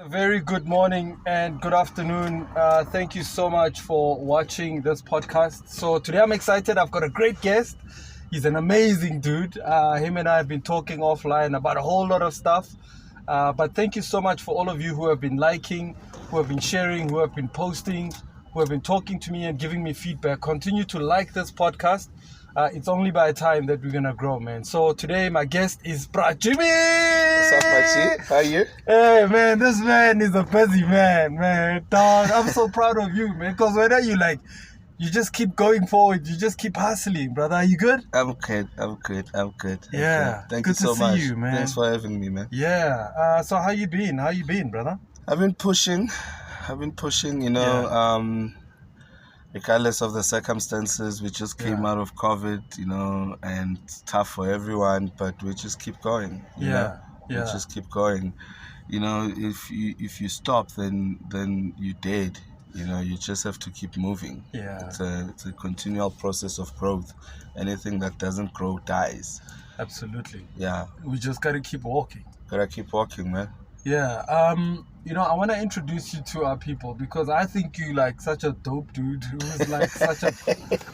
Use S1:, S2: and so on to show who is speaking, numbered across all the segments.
S1: very good morning and good afternoon. Thank you so much for watching this podcast. So today I'm excited. I've got a great guest. He's an amazing dude. Him and I have been talking offline about a whole lot of stuff. But thank you so much for all of you who have been liking, who have been sharing, who have been posting, who have been talking to me and giving me feedback. Continue to like this podcast. It's only by time that we're gonna grow, man. So today my guest is Jimmy.
S2: What's up, Machi? How are you?
S1: Hey, man, this man is a busy man, dog. I'm so proud of you, man. Because whether you you just keep going forward, you just keep hustling, brother. Are you good?
S2: I'm good.
S1: Yeah.
S2: Thank
S1: good
S2: you so
S1: to
S2: much.
S1: See you, man.
S2: Thanks for having me, man.
S1: Yeah. So how you been, brother?
S2: I've been pushing, regardless of the circumstances. We just came out of COVID, and it's tough for everyone, but we just keep going. You know? We just keep going. If you stop, then you're dead. You just have to keep moving.
S1: Yeah.
S2: It's a continual process of growth. Anything that doesn't grow dies.
S1: Absolutely.
S2: Yeah.
S1: We just gotta keep walking.
S2: Gotta keep walking, man.
S1: Yeah. I want to introduce you to our people because I think you like such a dope dude who's like such a,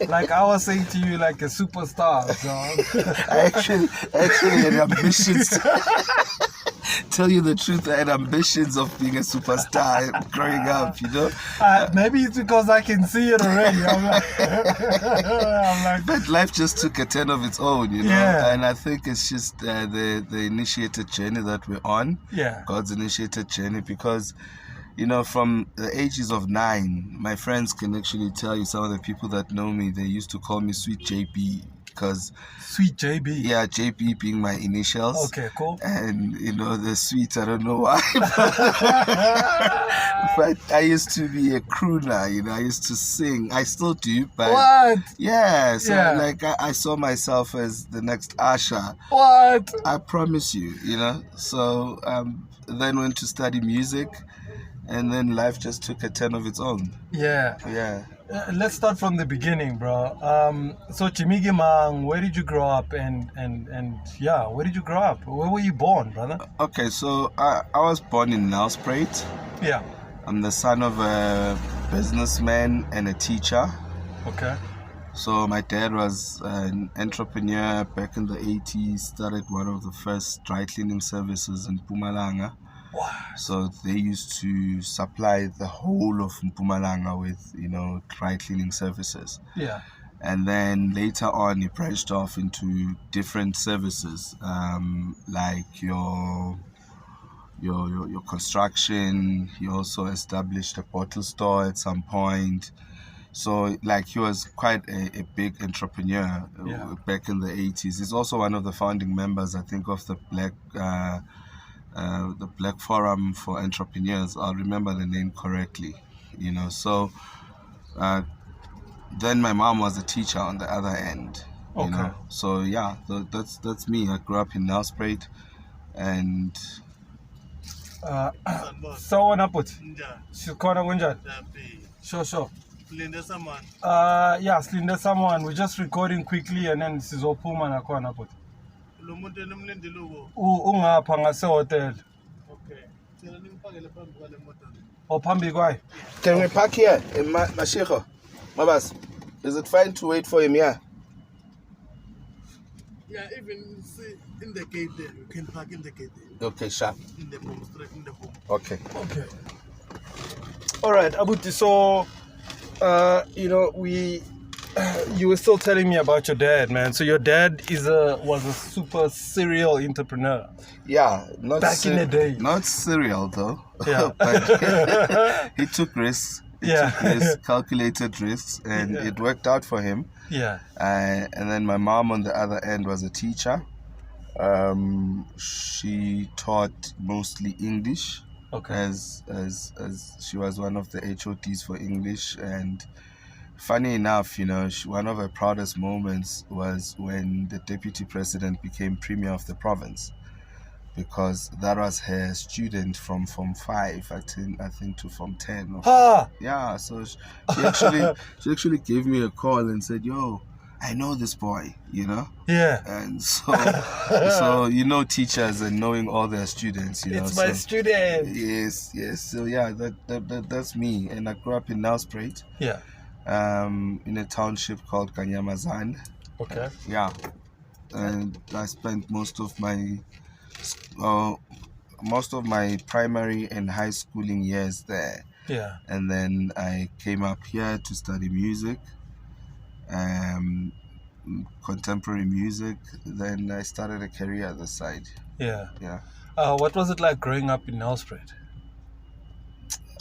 S1: like I was saying to you, like a superstar, dog.
S2: I actually had ambitions. Tell you the truth, I had ambitions of being a superstar growing up,
S1: Maybe it's because I can see it already. I'm like,
S2: but life just took a turn of its own,
S1: Yeah.
S2: And I think it's just the initiated journey that we're on.
S1: Yeah.
S2: God's initiated journey, because from the ages of 9, my friends can actually tell you, some of the people that know me, they used to call me Sweet JB. Because
S1: Sweet JB.
S2: Yeah, JB being my initials.
S1: Okay, cool.
S2: And the sweet, I don't know why. But I used to be a crooner, I used to sing. I still do, but
S1: What?
S2: Yeah, so
S1: Yeah.
S2: I saw myself as the next Usher.
S1: What?
S2: I promise you, So then went to study music, and then life just took a turn of its own.
S1: Yeah.
S2: Yeah.
S1: Let's start from the beginning, bro. So Jimmy Mang, where did you grow up, and where did you grow up? Where were you born, brother?
S2: Okay, so I was born in Nelspruit.
S1: Yeah.
S2: I'm the son of a businessman and a teacher.
S1: Okay.
S2: So my dad was an entrepreneur back in the 80s, started one of the first dry cleaning services in Mpumalanga.
S1: Wow.
S2: So they used to supply the whole of Mpumalanga with, dry cleaning services.
S1: Yeah.
S2: And then later on, he branched off into different services, like your construction. He also established a bottle store at some point. So, he was quite a big entrepreneur back in the 80s. He's also one of the founding members, I think, of the Black Forum for Entrepreneurs. I'll remember the name correctly, So then my mom was a teacher on the other end,
S1: Okay.
S2: So yeah, that's me. I grew up in Nelspruit, and
S1: So on up with Shikona Gunjan. Sure. Slender someone. We're just recording quickly and then Sizopuma na kona put. Ungapha ngase hotel. O phambi kwayo.
S2: can we park here in Mashiko? Mabas, is it fine to wait for him here?
S3: Yeah, even in the gate there, you can park in the gate there.
S2: Okay, sharp.
S3: In the home, straight in the home.
S2: Okay.
S1: All right, Abuti. So, you were still telling me about your dad, man. So your dad was a super serial entrepreneur.
S2: Yeah, not
S1: Back in the day.
S2: Not serial though.
S1: Yeah.
S2: But he took risks.
S1: Yeah.
S2: Took risks, calculated risks, and it worked out for him.
S1: Yeah.
S2: And then my mom on the other end was a teacher. She taught mostly English.
S1: Okay.
S2: As she was one of the HODs for English. And funny enough, one of her proudest moments was when the deputy president became premier of the province, because that was her student from Form 5, I think to Form 10. Yeah, so she actually gave me a call and said, yo, I know this boy, you know?
S1: Yeah.
S2: And so, teachers and knowing all their students, you know.
S1: It's my student.
S2: Yes. So yeah, that's me. And I grew up in Nelspruit.
S1: Yeah.
S2: In a township called Kanyamazan.
S1: Okay.
S2: Yeah. And I spent most of my primary and high schooling years there.
S1: Yeah.
S2: And then I came up here to study music, contemporary music. Then I started a career at the side.
S1: Yeah.
S2: Yeah.
S1: What was it like growing up in Nelspruit?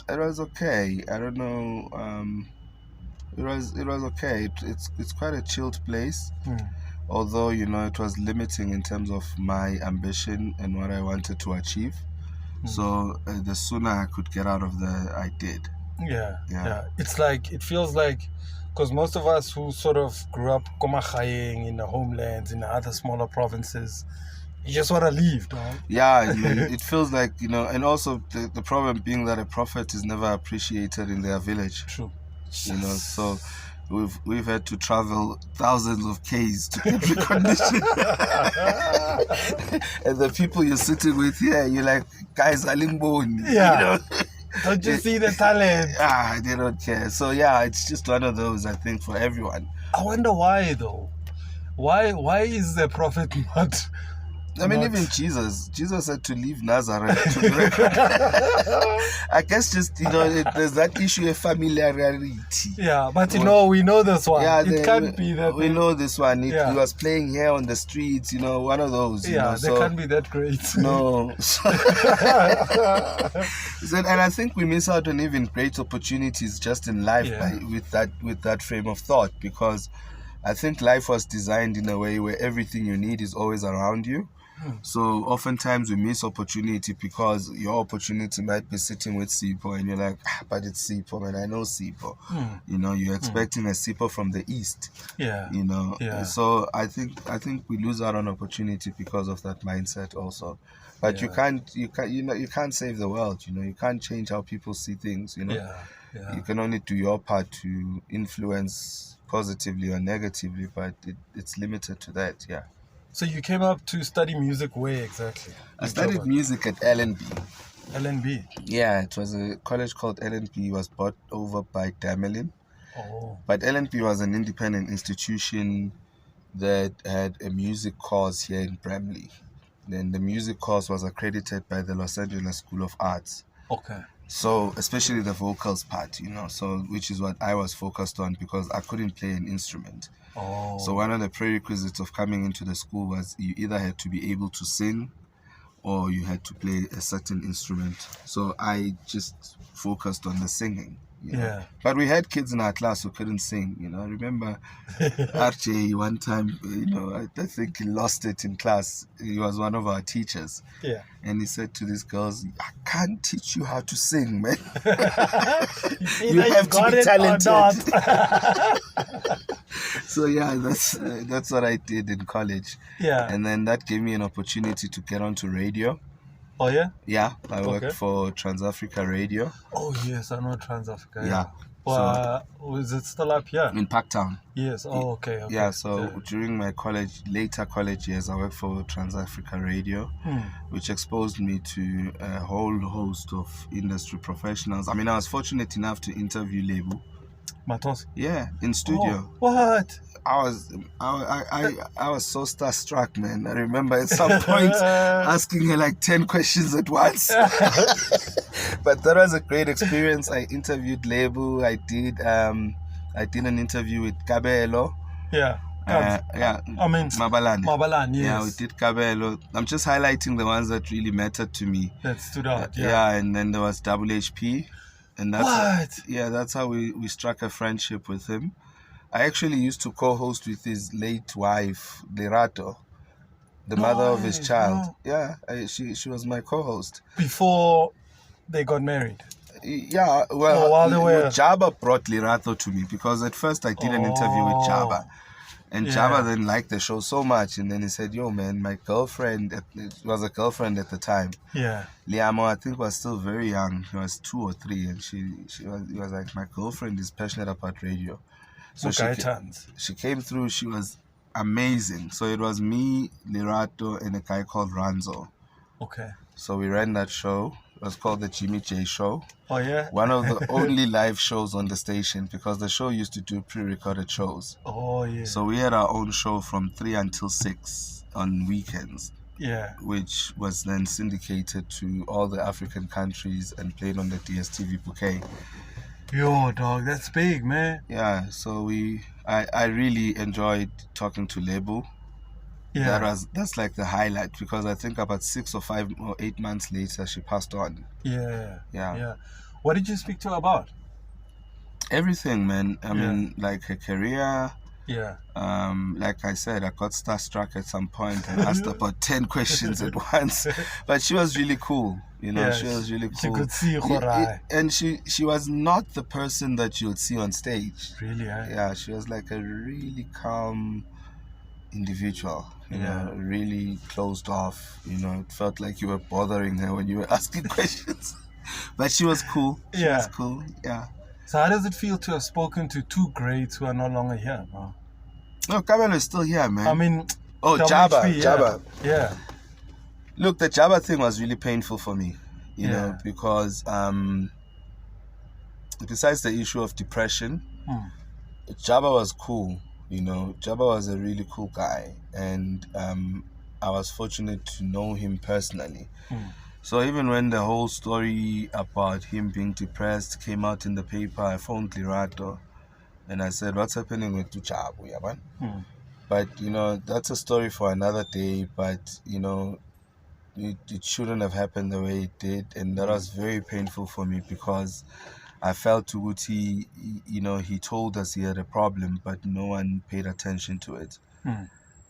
S2: It was okay. I don't know. It was okay. It's quite a chilled place. Although, you know, it was limiting in terms of my ambition and what I wanted to achieve. So the sooner I could get out of there, I did.
S1: Yeah. It's like, it feels like, because most of us who sort of grew up komachayeng in the homelands, in the other smaller provinces, you just want to leave, dog.
S2: Yeah, it feels like, you know, and also the problem being that a prophet is never appreciated in their village.
S1: True.
S2: You know, so we've had to travel thousands of Ks to get recognition. And the people you're sitting with here, you're like, guys, Alingboni.
S1: Yeah.
S2: You know?
S1: Don't you see the talent?
S2: They don't care. So yeah, it's just one of those, I think, for everyone.
S1: I wonder why though. Why is the prophet not?
S2: I mean, even Jesus had to leave Nazareth to be recognized. I guess just, you know, there's that issue of familiarity.
S1: Yeah, but you know, we know this one.
S2: Yeah,
S1: it can't be that.
S2: We know this one. He was playing here on the streets, you know, one of those. You know,
S1: they can't be that great.
S2: No. And I think we miss out on even great opportunities just in life with that frame of thought, because I think life was designed in a way where everything you need is always around you. So oftentimes we miss opportunity because your opportunity might be sitting with Sipo and you're like, but it's Sipo, man, I know Sipo. You know, you're expecting a Sipo from the east.
S1: Yeah.
S2: You know.
S1: Yeah.
S2: So I think we lose out on opportunity because of that mindset also. But you can't save the world, you know. You can't change how people see things, you know.
S1: Yeah.
S2: You can only do your part to influence positively or negatively, but it's limited to that, yeah.
S1: So you came up to study music where exactly?
S2: I studied music at LNB.
S1: LNB?
S2: Yeah, it was a college called LNB. It was bought over by Damelin.
S1: Oh.
S2: But LNB was an independent institution that had a music course here in Bramley. Then the music course was accredited by the Los Angeles School of Arts.
S1: Okay.
S2: So, especially the vocals part, you know, so which is what I was focused on because I couldn't play an instrument.
S1: Oh.
S2: So one of the prerequisites of coming into the school was you either had to be able to sing or you had to play a certain instrument. So I just focused on the singing. You know?
S1: Yeah.
S2: But we had kids in our class who couldn't sing. You know, I remember RJ one time, you know, I think he lost it in class. He was one of our teachers.
S1: Yeah.
S2: And he said to these girls, I can't teach you how to sing, man.
S1: You have to be talented.
S2: So yeah, that's what I did in college.
S1: Yeah.
S2: And then that gave me an opportunity to get onto radio.
S1: Oh yeah?
S2: Yeah, I worked for Trans-Africa Radio.
S1: Oh yes, I know Trans-Africa.
S2: Yeah.
S1: Is it still up here?
S2: In Parktown.
S1: Yes. Oh, okay.
S2: Yeah, so during my later college years, I worked for Trans-Africa Radio, which exposed me to a whole host of industry professionals. I mean, I was fortunate enough to interview Lebu.
S1: Matos?
S2: Yeah, in studio.
S1: Oh, what?
S2: I was so starstruck, man. I remember at some point asking her like 10 questions at once. But that was a great experience. I interviewed Lebu. I did an interview with Kabelo.
S1: Yeah.
S2: I mean Mabalane.
S1: Mabalane, yes.
S2: Yeah, we did Kabelo. I'm just highlighting the ones that really mattered to me.
S1: That stood out.
S2: Yeah, and then there was WHP. And that's how we struck a friendship with him. I actually used to co-host with his late wife, Lerato, the mother of his child. Yeah, she was my co-host.
S1: Before they got married?
S2: Yeah, well, Jabba brought Lerato to me because at first I did an interview with Jabba. And Jabba then liked the show so much, and then he said, yo, man, my girlfriend, it was a girlfriend at the time.
S1: Yeah.
S2: Liamo, I think, was still very young. He was 2 or 3, and he was like, my girlfriend is passionate about radio. So
S1: Tons.
S2: she came through. She was amazing. So it was me, Lerato, and a guy called Ranzo.
S1: Okay.
S2: So we ran that show. It was called the Jimmy J Show.
S1: Oh, yeah?
S2: One of the only live shows on the station, because the show used to do pre-recorded shows.
S1: Oh, yeah.
S2: So we had our own show from 3 until 6 on weekends.
S1: Yeah.
S2: Which was then syndicated to all the African countries and played on the DSTV bouquet.
S1: Yo, dog, that's big, man.
S2: Yeah, so I really enjoyed talking to Lebu.
S1: Yeah.
S2: That's like the highlight, because I think about 6 or 5 or 8 months later she passed on.
S1: Yeah. What did you speak to her about?
S2: Everything, man. I mean, like her career.
S1: Yeah.
S2: Like I said, I got starstruck at some point and asked about 10 questions at once. But she was really cool. You know, she was really cool.
S1: She could see
S2: and she was not the person that you would see on stage.
S1: Really, eh?
S2: Yeah, she was like a really calm individual, you know, really closed off. You know, it felt like you were bothering her when you were asking questions. But she was cool. She was cool, yeah.
S1: So how does it feel to have spoken to two greats who are no longer here, bro?
S2: No, Kabelo is still here, man.
S1: I mean...
S2: Jabba.
S1: Yeah.
S2: Look, the Jabba thing was really painful for me, you know, because besides the issue of depression, Jabba was cool, you know. Jabba was a really cool guy, and I was fortunate to know him personally. So even when the whole story about him being depressed came out in the paper, I phoned Lerato and I said, what's happening with Jabba, man? But, you know, that's a story for another day. But, you know, it shouldn't have happened the way it did. And that was very painful for me, because I felt Tuguti, you know, he told us he had a problem, but no one paid attention to it.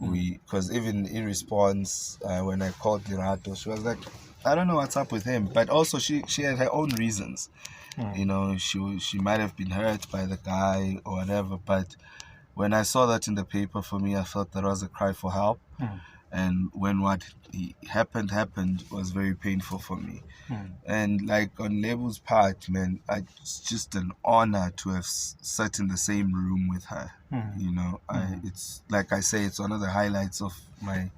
S2: Because even in response, when I called Lerato, she was like, I don't know what's up with him. But also she had her own reasons. You know, she might have been hurt by the guy or whatever. But when I saw that in the paper, for me, I felt that was a cry for help. And when what happened was very painful for me. And like on Lebu's part, man, it's just an honor to have sat in the same room with her. You know, it's like I say, it's one of the highlights of my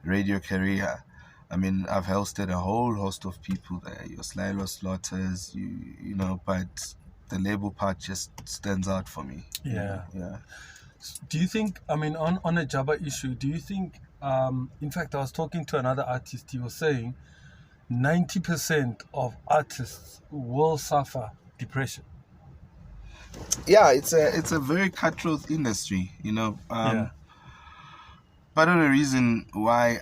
S2: radio career. I mean, I've hosted a whole host of people there. Your Slylo Slaughters, you know, but the Lebu part just stands out for me.
S1: Yeah.
S2: Yeah.
S1: Do you think, I mean, on a Jabba issue, do you think, in fact, I was talking to another artist, he was saying 90% of artists will suffer depression.
S2: Yeah, it's a very cutthroat industry, you know. Part of the reason why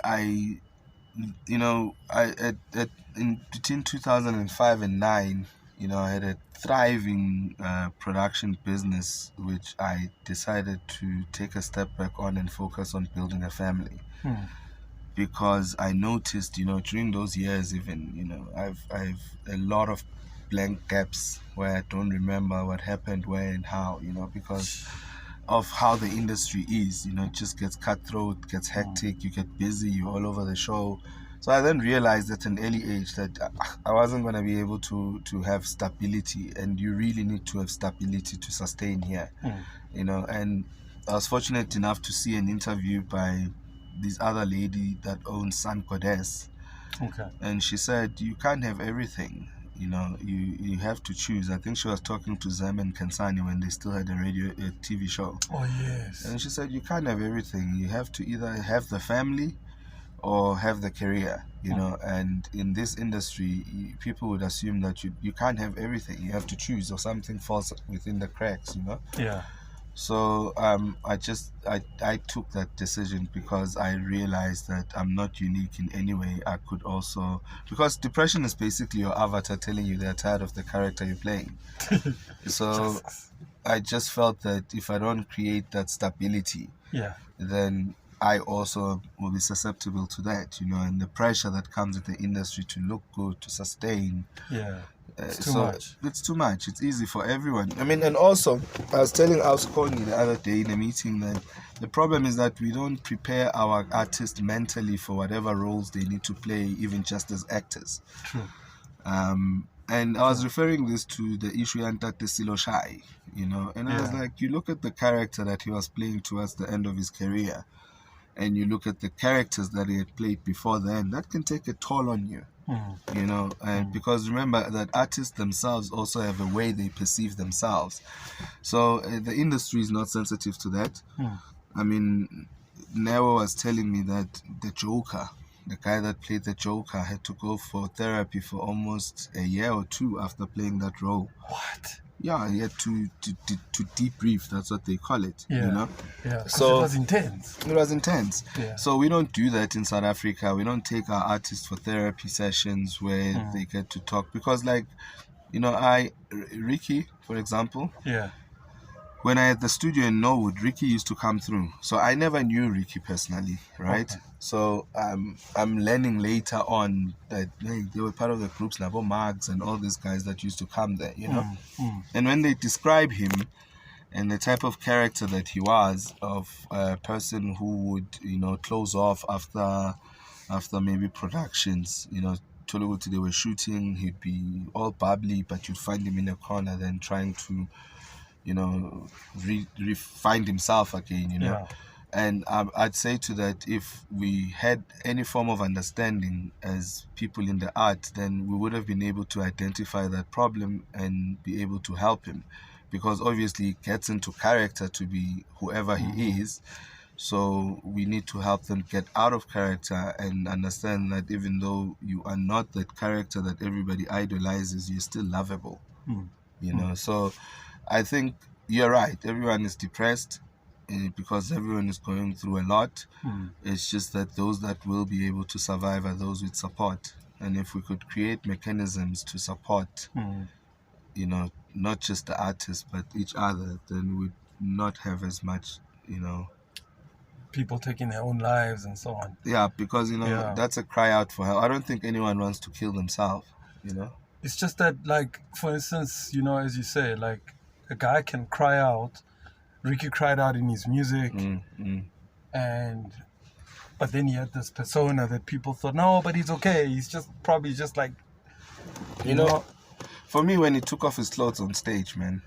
S2: in between 2005 and 9, you know, I had a thriving production business, which I decided to take a step back on and focus on building a family. Because I noticed, you know, during those years, even, you know, I've a lot of blank gaps where I don't remember what happened, where and how, you know, because of how the industry is. You know, it just gets cutthroat, gets hectic, you get busy, you're all over the show. So I then realized at an early age that I wasn't going to be able to have stability, and you really need to have stability to sustain here. You know, and I was fortunate enough to see an interview by this other lady that owns San Goddess.
S1: Okay.
S2: And she said, you can't have everything. You know, you have to choose. I think she was talking to Zem and Kansani when they still had a TV show.
S1: Oh, yes.
S2: And she said, you can't have everything. You have to either have the family or have the career, you know. And in this industry, people would assume that you can't have everything. You have to choose, or something falls within the cracks, you know.
S1: Yeah.
S2: So I took that decision because I realized that I'm not unique in any way. I could also, because depression is basically your avatar telling you they're tired of the character you're playing. So I just felt that if I don't create that stability, then I also will be susceptible to that, you know, and the pressure that comes with the industry to look good, to sustain.
S1: It's too much.
S2: It's too much. It's easy for everyone. I mean, and also, I was telling Ausconi the other day in a meeting that the problem is that we don't prepare our artists mentally for whatever roles they need to play, even just as actors.
S1: True.
S2: And I was referring this to the issue Antate Silo Shai, and I was
S1: Yeah.
S2: like, you look at the character that he was playing towards the end of his career, and you look at the characters that he had played before then, that can take a toll on you, and because remember that artists themselves also have a way they perceive themselves. So the industry is not sensitive to that. I mean, Nero was telling me that the Joker, the guy that played the Joker, had to go for therapy for almost a year or two after playing that role.
S1: What?
S2: Yeah, he had to debrief. That's what they call it.
S1: Yeah.
S2: So
S1: it was intense.
S2: It was intense.
S1: Yeah.
S2: So we don't do that in South Africa. We don't take our artists for therapy sessions where they get to talk, because, like, Ricky, for example.
S1: Yeah.
S2: When I had the studio in Norwood, Ricky used to come through. So I never knew Ricky personally, right?
S1: Okay.
S2: So I'm learning later on that they were part of the groups, Nabo Marks and all these guys that used to come there, And when they describe him and the type of character that he was, of a person who would, close off after maybe productions, Toluguti, they were shooting, he'd be all bubbly, but you'd find him in a corner then trying to find himself again,
S1: Yeah.
S2: And I'd say to that, if we had any form of understanding as people in the art, then we would have been able to identify that problem and be able to help him, because obviously it gets into character to be whoever he is. So we need to help them get out of character and understand that even though you are not that character that everybody idolizes, you're still lovable, So I think you're right. Everyone is depressed because everyone is going through a lot. It's just that those that will be able to survive are those with support. And if we could create mechanisms to support, not just the artists, but each other, then we'd not have as much,
S1: People taking their own lives and so on.
S2: Yeah, because, that's a cry out for help. I don't think anyone wants to kill themselves,
S1: It's just that, like, for instance, as you say, like, a guy can cry out. Ricky cried out in his music, but then he had this persona that people thought, no, but he's okay. He's just probably just like, you know.
S2: For me, when he took off his clothes on stage, man.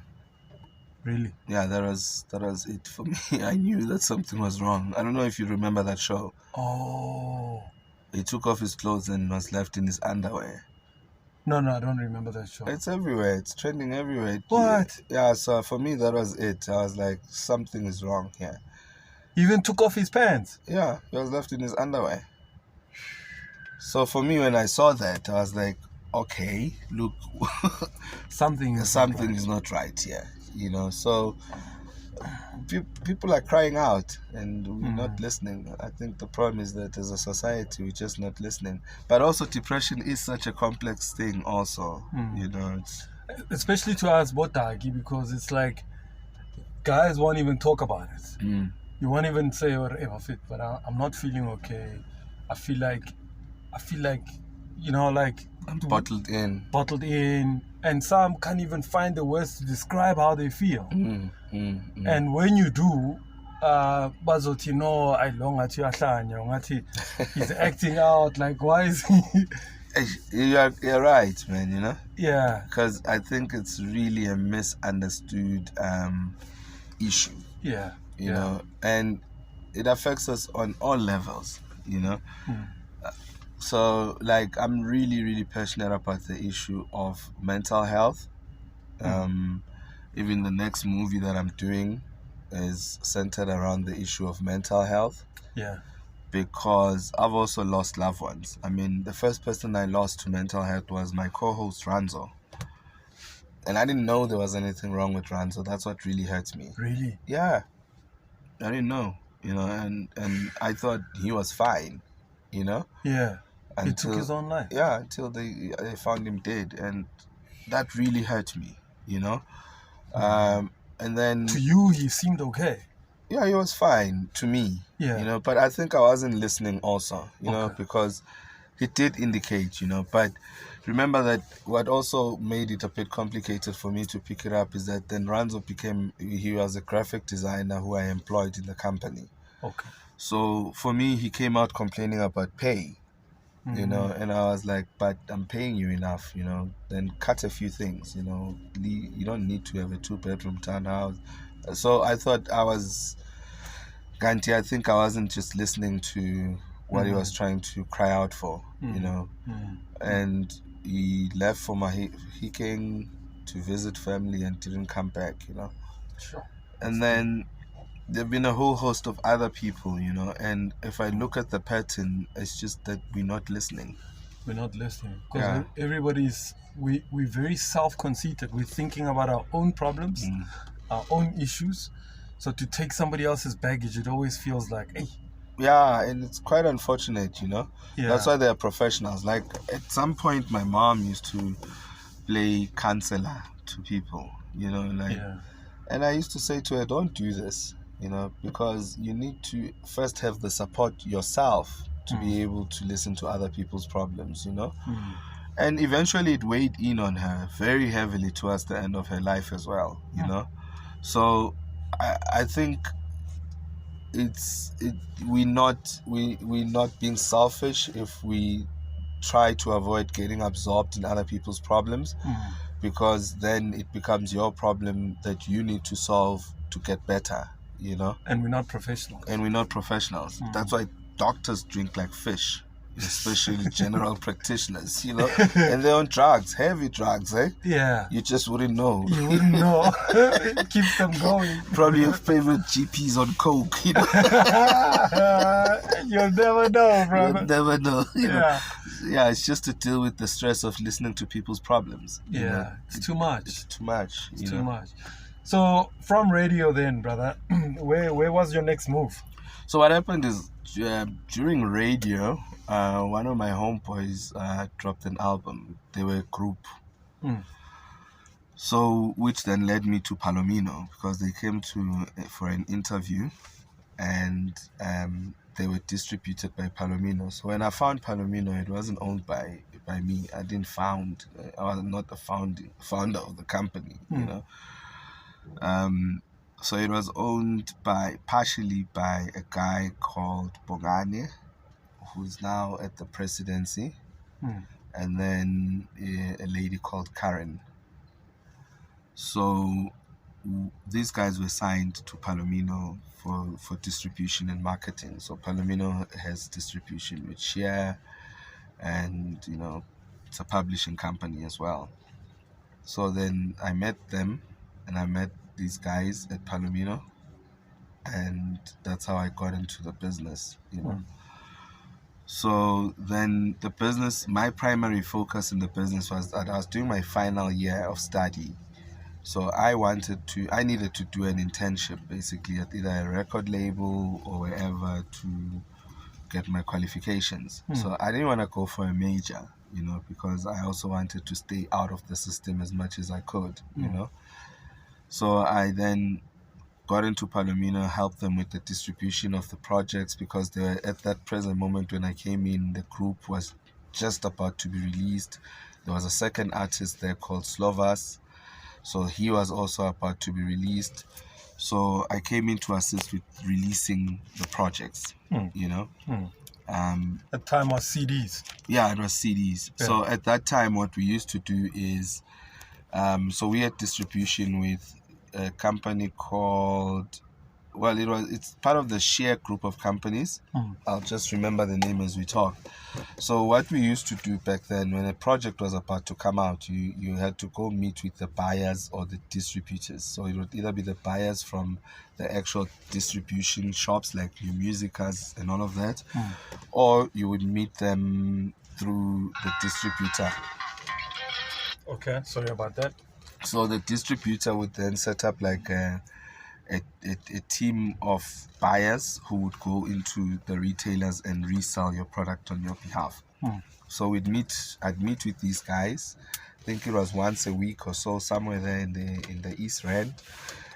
S1: Really?
S2: Yeah, that was it for me. I knew that something was wrong. I don't know if you remember that show.
S1: Oh.
S2: He took off his clothes and was left in his underwear.
S1: No, I don't remember that show.
S2: It's everywhere. It's trending everywhere.
S1: What?
S2: Yeah, so for me, that was it. I was like, something is wrong here.
S1: He even took off his pants?
S2: Yeah, he was left in his underwear. So for me, when I saw that, I was like, okay, look.
S1: Something
S2: is not right here. So people are crying out and we're not listening. I think the problem is that as a society, we're just not listening. But also depression is such a complex thing also, It's...
S1: Especially to us Botagi, because it's like guys won't even talk about it. You won't even say whatever fit, but I'm not feeling okay. I feel like
S2: I'm bottled
S1: in, and some can't even find the words to describe how they feel. And when you do, bazothi no, I long at you, he's acting out. Like, why is he?
S2: You're right, man.
S1: Yeah.
S2: Because I think it's really a misunderstood issue.
S1: Yeah.
S2: And it affects us on all levels. So, like, I'm really, really passionate about the issue of mental health. Even the next movie that I'm doing is centered around the issue of mental health.
S1: Yeah.
S2: Because I've also lost loved ones. I mean, the first person I lost to mental health was my co-host, Ranzo. And I didn't know there was anything wrong with Ranzo. That's what really hurt me.
S1: Really?
S2: Yeah. I didn't know, and I thought he was fine,
S1: Yeah. He took his own life.
S2: Yeah, until they found him dead, and that really hurt me, And then
S1: to you, he seemed okay.
S2: Yeah, he was fine to me.
S1: Yeah.
S2: But I think I wasn't listening also, because he did indicate, But remember that what also made it a bit complicated for me to pick it up is that then Ranzo he was a graphic designer who I employed in the company.
S1: Okay.
S2: So for me, he came out complaining about pay. you know, and I was like, but I'm paying you enough, you know, then cut a few things, you know, you don't need to have a 2-bedroom townhouse. So I thought Ganti, I think I wasn't just listening to what he was trying to cry out for, you know, and he left for Mahikeng to visit family and didn't come back, you know.
S1: Sure.
S2: And then there've been a whole host of other people, you know, and if I look at the pattern, it's just that we're not listening.
S1: We're not listening because everybody's we're very self-conceited. We're thinking about our own problems, our own issues. So to take somebody else's baggage, it always feels like, hey.
S2: Yeah, and it's quite unfortunate, you know.
S1: Yeah.
S2: That's why they're professionals. Like at some point, my mom used to play counselor to people, you know, like, and I used to say to her, don't do this, you know, because you need to first have the support yourself to be able to listen to other people's problems, you know. And eventually it weighed in on her very heavily towards the end of her life as well, you know. So I think we're not being selfish if we try to avoid getting absorbed in other people's problems, because then it becomes your problem that you need to solve to get better, you know.
S1: And we're not professionals.
S2: That's why doctors drink like fish, especially general practitioners, you know, and they're on drugs, heavy drugs, eh?
S1: Yeah.
S2: You just wouldn't know.
S1: You wouldn't know. It keeps them going.
S2: Probably your favorite GP's on coke, you know.
S1: You'll never know, brother.
S2: You'll never know. You know?
S1: Yeah.
S2: Yeah, it's just to deal with the stress of listening to people's problems.
S1: Yeah,
S2: you know?
S1: it's too much.
S2: It's too much.
S1: It's too much. So from radio then, brother, where was your next move?
S2: So what happened is during radio, one of my homeboys dropped an album. They were a group. So which then led me to Palomino, because they came for an interview, and they were distributed by Palomino. So when I found Palomino, it wasn't owned by me. I was not the founder of the company, you know. So it was owned partially by a guy called Bongane, who's now at the presidency, and then a lady called Karen. So these guys were signed to Palomino for distribution and marketing. So Palomino has distribution with Share, and you know, it's a publishing company as well. So then I met them, and I met these guys at Palomino, and that's how I got into the business, you know. So then the business, my primary focus in the business was that I was doing my final year of study. So I needed to do an internship basically at either a record label or wherever to get my qualifications. So I didn't want to go for a major, you know, because I also wanted to stay out of the system as much as I could, you know. So I then got into Palomino, helped them with the distribution of the projects, because they were at that present moment when I came in, the group was just about to be released. There was a second artist there called Slovas. So he was also about to be released. So I came in to assist with releasing the projects, you know.
S1: At the time was CDs.
S2: Yeah, it was CDs. Yeah. So at that time, what we used to do is, so we had distribution with a company called, it's part of the Share group of companies. I'll just remember the name as we talk. So what we used to do back then, when a project was about to come out, you had to go meet with the buyers or the distributors. So it would either be the buyers from the actual distribution shops like New Musicas and all of that, or you would meet them through the distributor.
S1: Okay, sorry about that.
S2: So the distributor would then set up like a team of buyers who would go into the retailers and resell your product on your behalf. So I'd meet with these guys. I think it was once a week or so, somewhere there in the East Rand.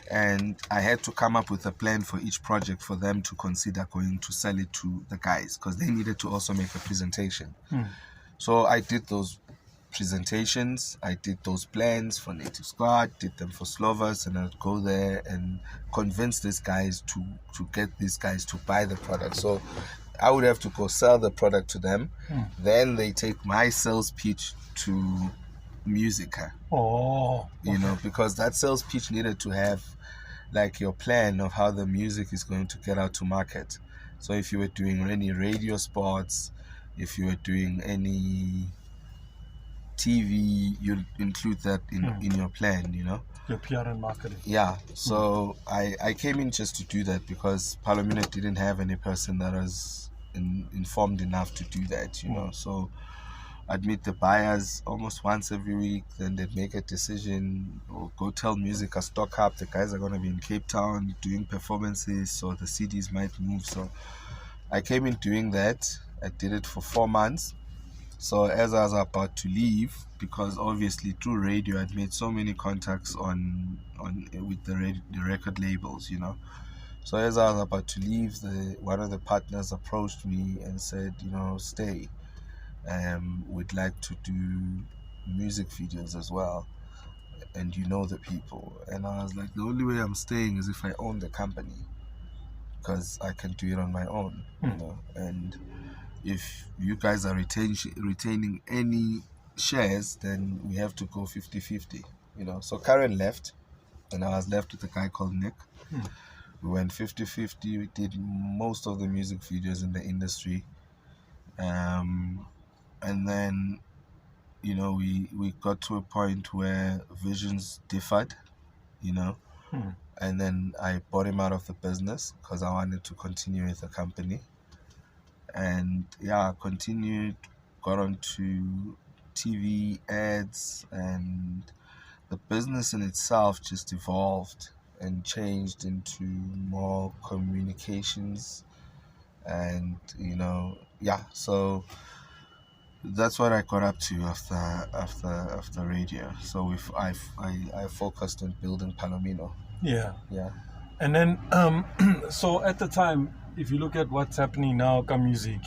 S2: And I had to come up with a plan for each project for them to consider going to sell it to the guys, because they needed to also make a presentation. So I did those presentations, I did those plans for Native Squad, did them for Slovas, and I'd go there and convince these guys to get these guys to buy the product. So I would have to go sell the product to them. Then they take my sales pitch to Musica.
S1: Oh.
S2: You know, because that sales pitch needed to have like your plan of how the music is going to get out to market. So if you were doing any radio spots, if you were doing any TV, you'll include that in your plan, you know.
S1: Your PR and marketing.
S2: Yeah, so I came in just to do that because Palomino didn't have any person that was informed enough to do that, you know. So I'd meet the buyers almost once every week, then they'd make a decision or go tell Musica stock up. The guys are going to be in Cape Town doing performances, so the CDs might move. So I came in doing that. I did it for 4 months. So as I was about to leave, because obviously through radio I'd made so many contacts on with the record labels, you know. So as I was about to leave, one of the partners approached me and said, you know, stay. We'd like to do music videos as well, and you know the people. And I was like, the only way I'm staying is if I own the company, because I can do it on my own, you know. And if you guys are retaining any shares, then we have to go 50-50, you know. So Karen left, and I was left with a guy called Nick. We went 50-50. We did most of the music videos in the industry. And then, you know, we got to a point where visions differed, you know. And then I bought him out of the business because I wanted to continue with the company. And yeah, continued, got onto TV ads, and the business in itself just evolved and changed into more communications. And, you know, yeah, so that's what I got up to after radio. So I focused on building Palomino.
S1: Yeah.
S2: Yeah.
S1: And then, so at the time, if you look at what's happening now, music,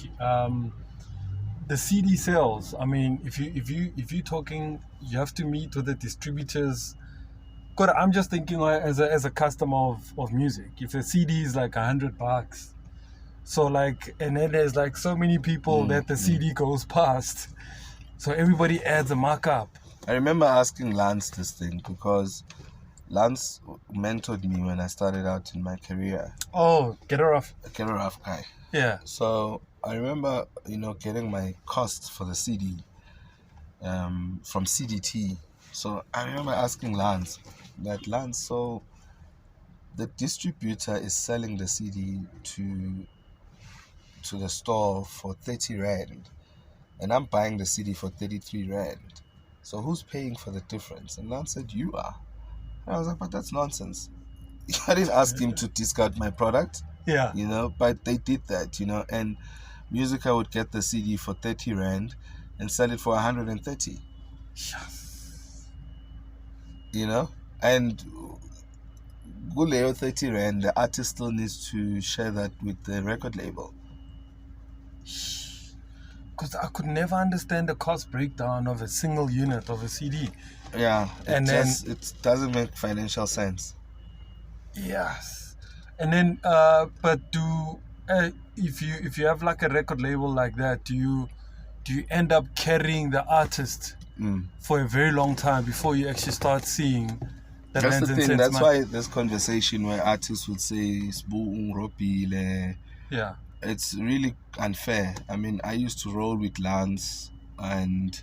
S1: the CD sales. I mean, if you're talking, you have to meet with the distributors. God, I'm just thinking as a customer of music. If a CD is like $100, so like, and then there's like so many people that the CD goes past, so everybody adds a markup.
S2: I remember asking Lance this thing because Lance mentored me when I started out in my career.
S1: Oh, get her off.
S2: A Get Her Off guy.
S1: Yeah.
S2: So I remember, you know, getting my costs for the CD from CDT. So I remember asking Lance, so the distributor is selling the CD to the store for 30 Rand, and I'm buying the CD for 33 Rand. So who's paying for the difference? And Lance said, you are. And I was like, but that's nonsense. I didn't ask him to discard my product.
S1: Yeah.
S2: You know, but they did that, you know, and Musica would get the CD for 30 Rand and sell it for 130. You know? And Guleo 30 Rand, the artist still needs to share that with the record label.
S1: Because I could never understand the cost breakdown of a single unit of a CD.
S2: Yeah,
S1: and
S2: it doesn't make financial sense.
S1: Yes. And then, but if you have like a record label like that, do you end up carrying the artist for a very long time before you actually start seeing the
S2: That's
S1: lens
S2: the
S1: and
S2: thing.
S1: sense
S2: That's
S1: money?
S2: why there's conversation where artists would say "Sbu ungropile."
S1: Yeah.
S2: It's really unfair. I mean, I used to roll with Lance and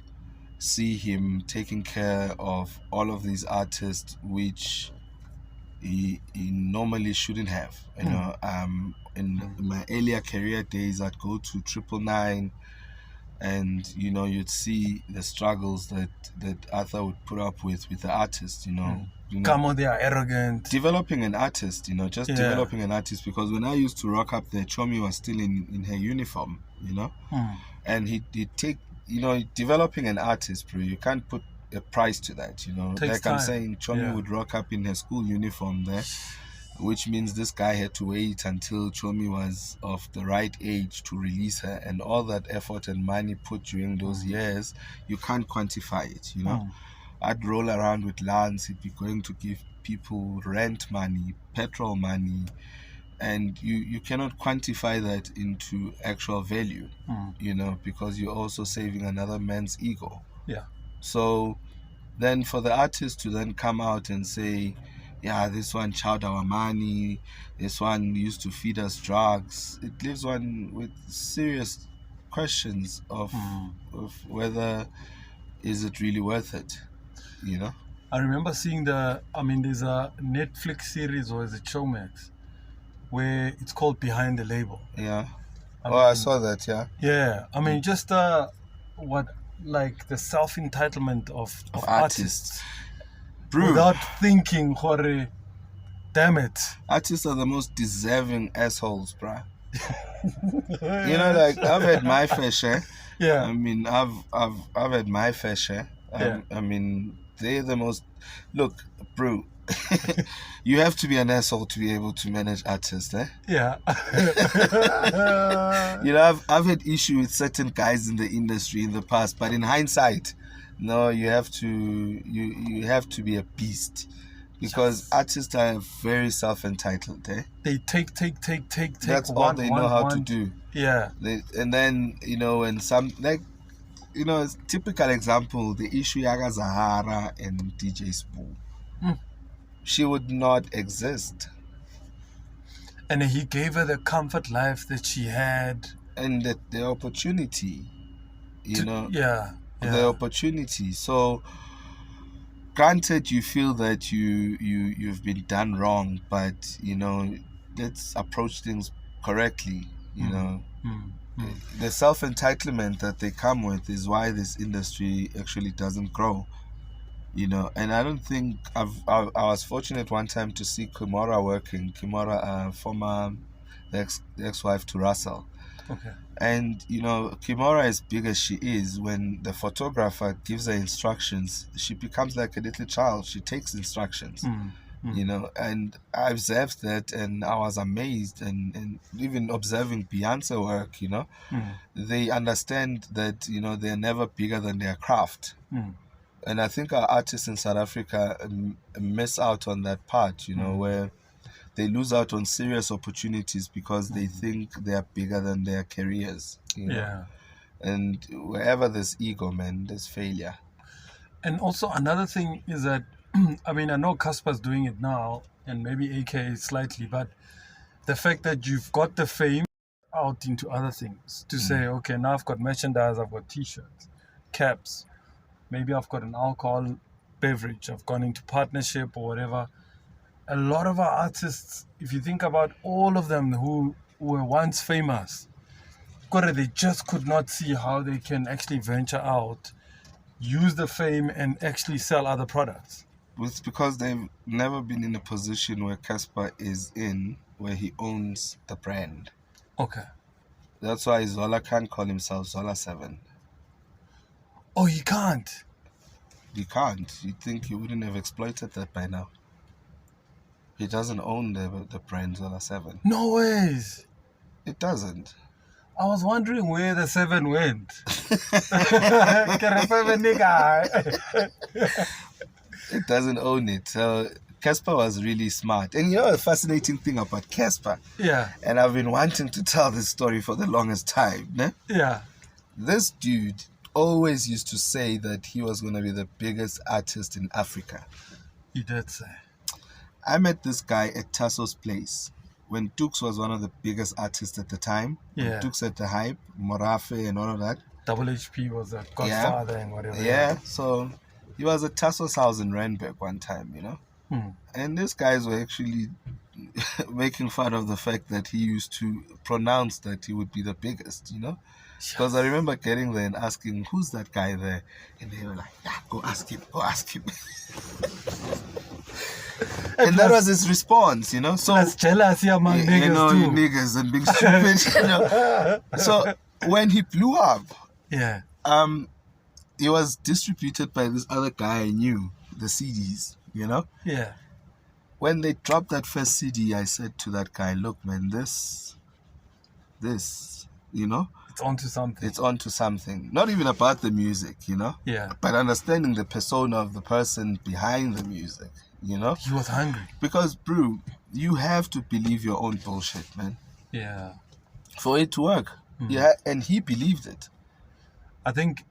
S2: see him taking care of all of these artists, which he normally shouldn't have. You know, in my earlier career days, I'd go to 999, and you know, you'd see the struggles that Arthur would put up with the artist. You know,
S1: Come on, they are arrogant.
S2: developing an artist. You know, just developing an artist. Because when I used to rock up there, Chomi was still in her uniform. You know, and he'd take. You know, developing an artist, bro, you can't put a price to that, you know.
S1: Takes
S2: like
S1: time.
S2: I'm saying, Chomi would rock up in her school uniform there, which means this guy had to wait until Chomi was of the right age to release her, and all that effort and money put during those years, you can't quantify it, you know. I'd roll around with Lance, he'd be going to give people rent money, petrol money, and you cannot quantify that into actual value, because you're also saving another man's ego.
S1: Yeah.
S2: So then for the artist to then come out and say, yeah, this one chowed our money, this one used to feed us drugs, it leaves one with serious questions of whether is it really worth it,
S1: I remember seeing there's a Netflix series, or is it Showmax, where it's called Behind the Label.
S2: Yeah. I saw that, yeah.
S1: Yeah, just like the self-entitlement of artists.
S2: Bro,
S1: without thinking, damn it.
S2: Artists are the most deserving assholes, bruh. Like, I've had my fair share.
S1: Yeah.
S2: I've had my fair share.
S1: Yeah.
S2: They're the most... Look, bro, you have to be an asshole to be able to manage artists, eh?
S1: Yeah.
S2: I've had issue with certain guys in the industry in the past, but in hindsight, no, you have to be a beast, because artists are very self-entitled, eh?
S1: They take.
S2: That's all they know how to do.
S1: Yeah.
S2: And then, when some, like, a typical example, the issue Yaga Zahara and DJ Spoo. She would not exist.
S1: And he gave her the comfort life that she had.
S2: And the opportunity,
S1: Yeah.
S2: The opportunity. So, granted, you feel that you've been done wrong, but, let's approach things correctly, The self-entitlement that they come with is why this industry actually doesn't grow. And I don't think I was fortunate one time to see Kimora working. Kimora, former the ex-wife to Russell.
S1: Okay.
S2: And Kimora, as big as she is, when the photographer gives her instructions, she becomes like a little child. She takes instructions. And I observed that, and I was amazed. And even observing Beyonce work, they understand that they're never bigger than their craft. And I think our artists in South Africa miss out on that part, where they lose out on serious opportunities because they think they are bigger than their careers.
S1: Yeah.
S2: And wherever there's ego, man, there's failure.
S1: And also another thing is that, I know Casper's doing it now, and maybe AK slightly, but the fact that you've got the fame out into other things to say, okay, now I've got merchandise, I've got t-shirts, caps, maybe I've got an alcohol beverage, I've gone into partnership or whatever. A lot of our artists, if you think about all of them who were once famous, they just could not see how they can actually venture out, use the fame, and actually sell other products.
S2: It's because they've never been in a position where Casper is in, where he owns the brand.
S1: Okay.
S2: That's why Zola can't call himself Zola 7.
S1: Oh, he can't?
S2: He can't. You'd think he wouldn't have exploited that by now. He doesn't own the brand Zola 7.
S1: No ways.
S2: It doesn't.
S1: I was wondering where the 7 went.
S2: It doesn't own it. So Casper was really smart. And a fascinating thing about Casper.
S1: Yeah.
S2: And I've been wanting to tell this story for the longest time. Ne?
S1: Yeah.
S2: This dude always used to say that he was going to be the biggest artist in Africa.
S1: He did say.
S2: I met this guy at Tasso's place when Dukes was one of the biggest artists at the time.
S1: Yeah.
S2: Dukes at the hype, Morafe and all of that.
S1: Double HP was a godfather and whatever.
S2: Yeah, so he was at Tasso's house in Randburg one time, And these guys were actually making fun of the fact that he used to pronounce that he would be the biggest, Because I remember getting there and asking, who's that guy there? And they were like, yeah, go ask him. And that was his response, So
S1: that's jealousy among niggas too.
S2: Niggas and being stupid, So when he blew up,
S1: yeah,
S2: he was distributed by this other guy I knew, the CDs,
S1: Yeah.
S2: When they dropped that first CD, I said to that guy, look, man, this,
S1: it's onto something.
S2: It's onto something. Not even about the music,
S1: Yeah.
S2: But understanding the persona of the person behind the music,
S1: He was hungry.
S2: Because, bro, you have to believe your own bullshit, man,
S1: Yeah.
S2: for it to work. Yeah, and he believed it.
S1: I think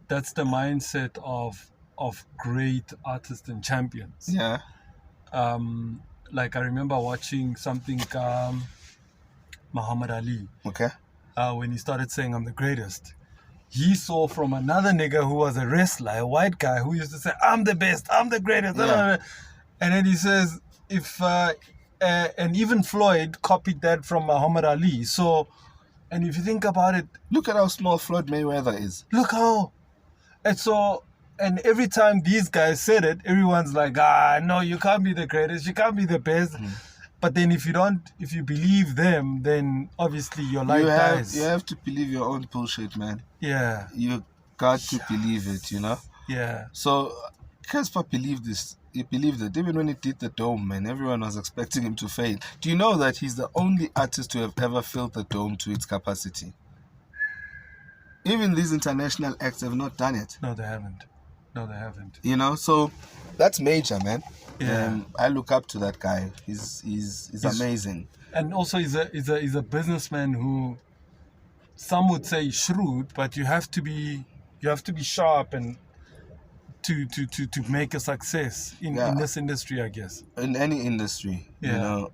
S1: that's the mindset of great artists and champions.
S2: Yeah.
S1: Like I remember watching something Muhammad Ali
S2: Okay.
S1: when he started saying I'm the greatest. He saw from another nigga who was a wrestler, a white guy who used to say I'm the best, I'm the greatest,
S2: Yeah.
S1: and then he says if and even Floyd copied that from Muhammad Ali. So, and if you think about it,
S2: Look at how small Floyd Mayweather is.
S1: look how. And so, and every time these guys said it, everyone's like, no, you can't be the greatest, you can't be the best. But then if you believe them, then obviously your life dies.
S2: You have to believe your own bullshit, man.
S1: Yeah,
S2: You got to believe it, you know?
S1: yeah,
S2: So, Casper believed this. He believed it. Even when he did the dome, man, everyone was expecting him to fail. Do you know that he's the only artist to have ever filled the dome to its capacity? Even these international acts have not done it.
S1: No, they haven't.
S2: You know, so that's major, man.
S1: Yeah.
S2: I look up to that guy. He's amazing.
S1: And also, he's a businessman who some would say shrewd, but you have to be sharp and to make a success in this industry, I guess.
S2: In any industry,
S1: Yeah.
S2: you know,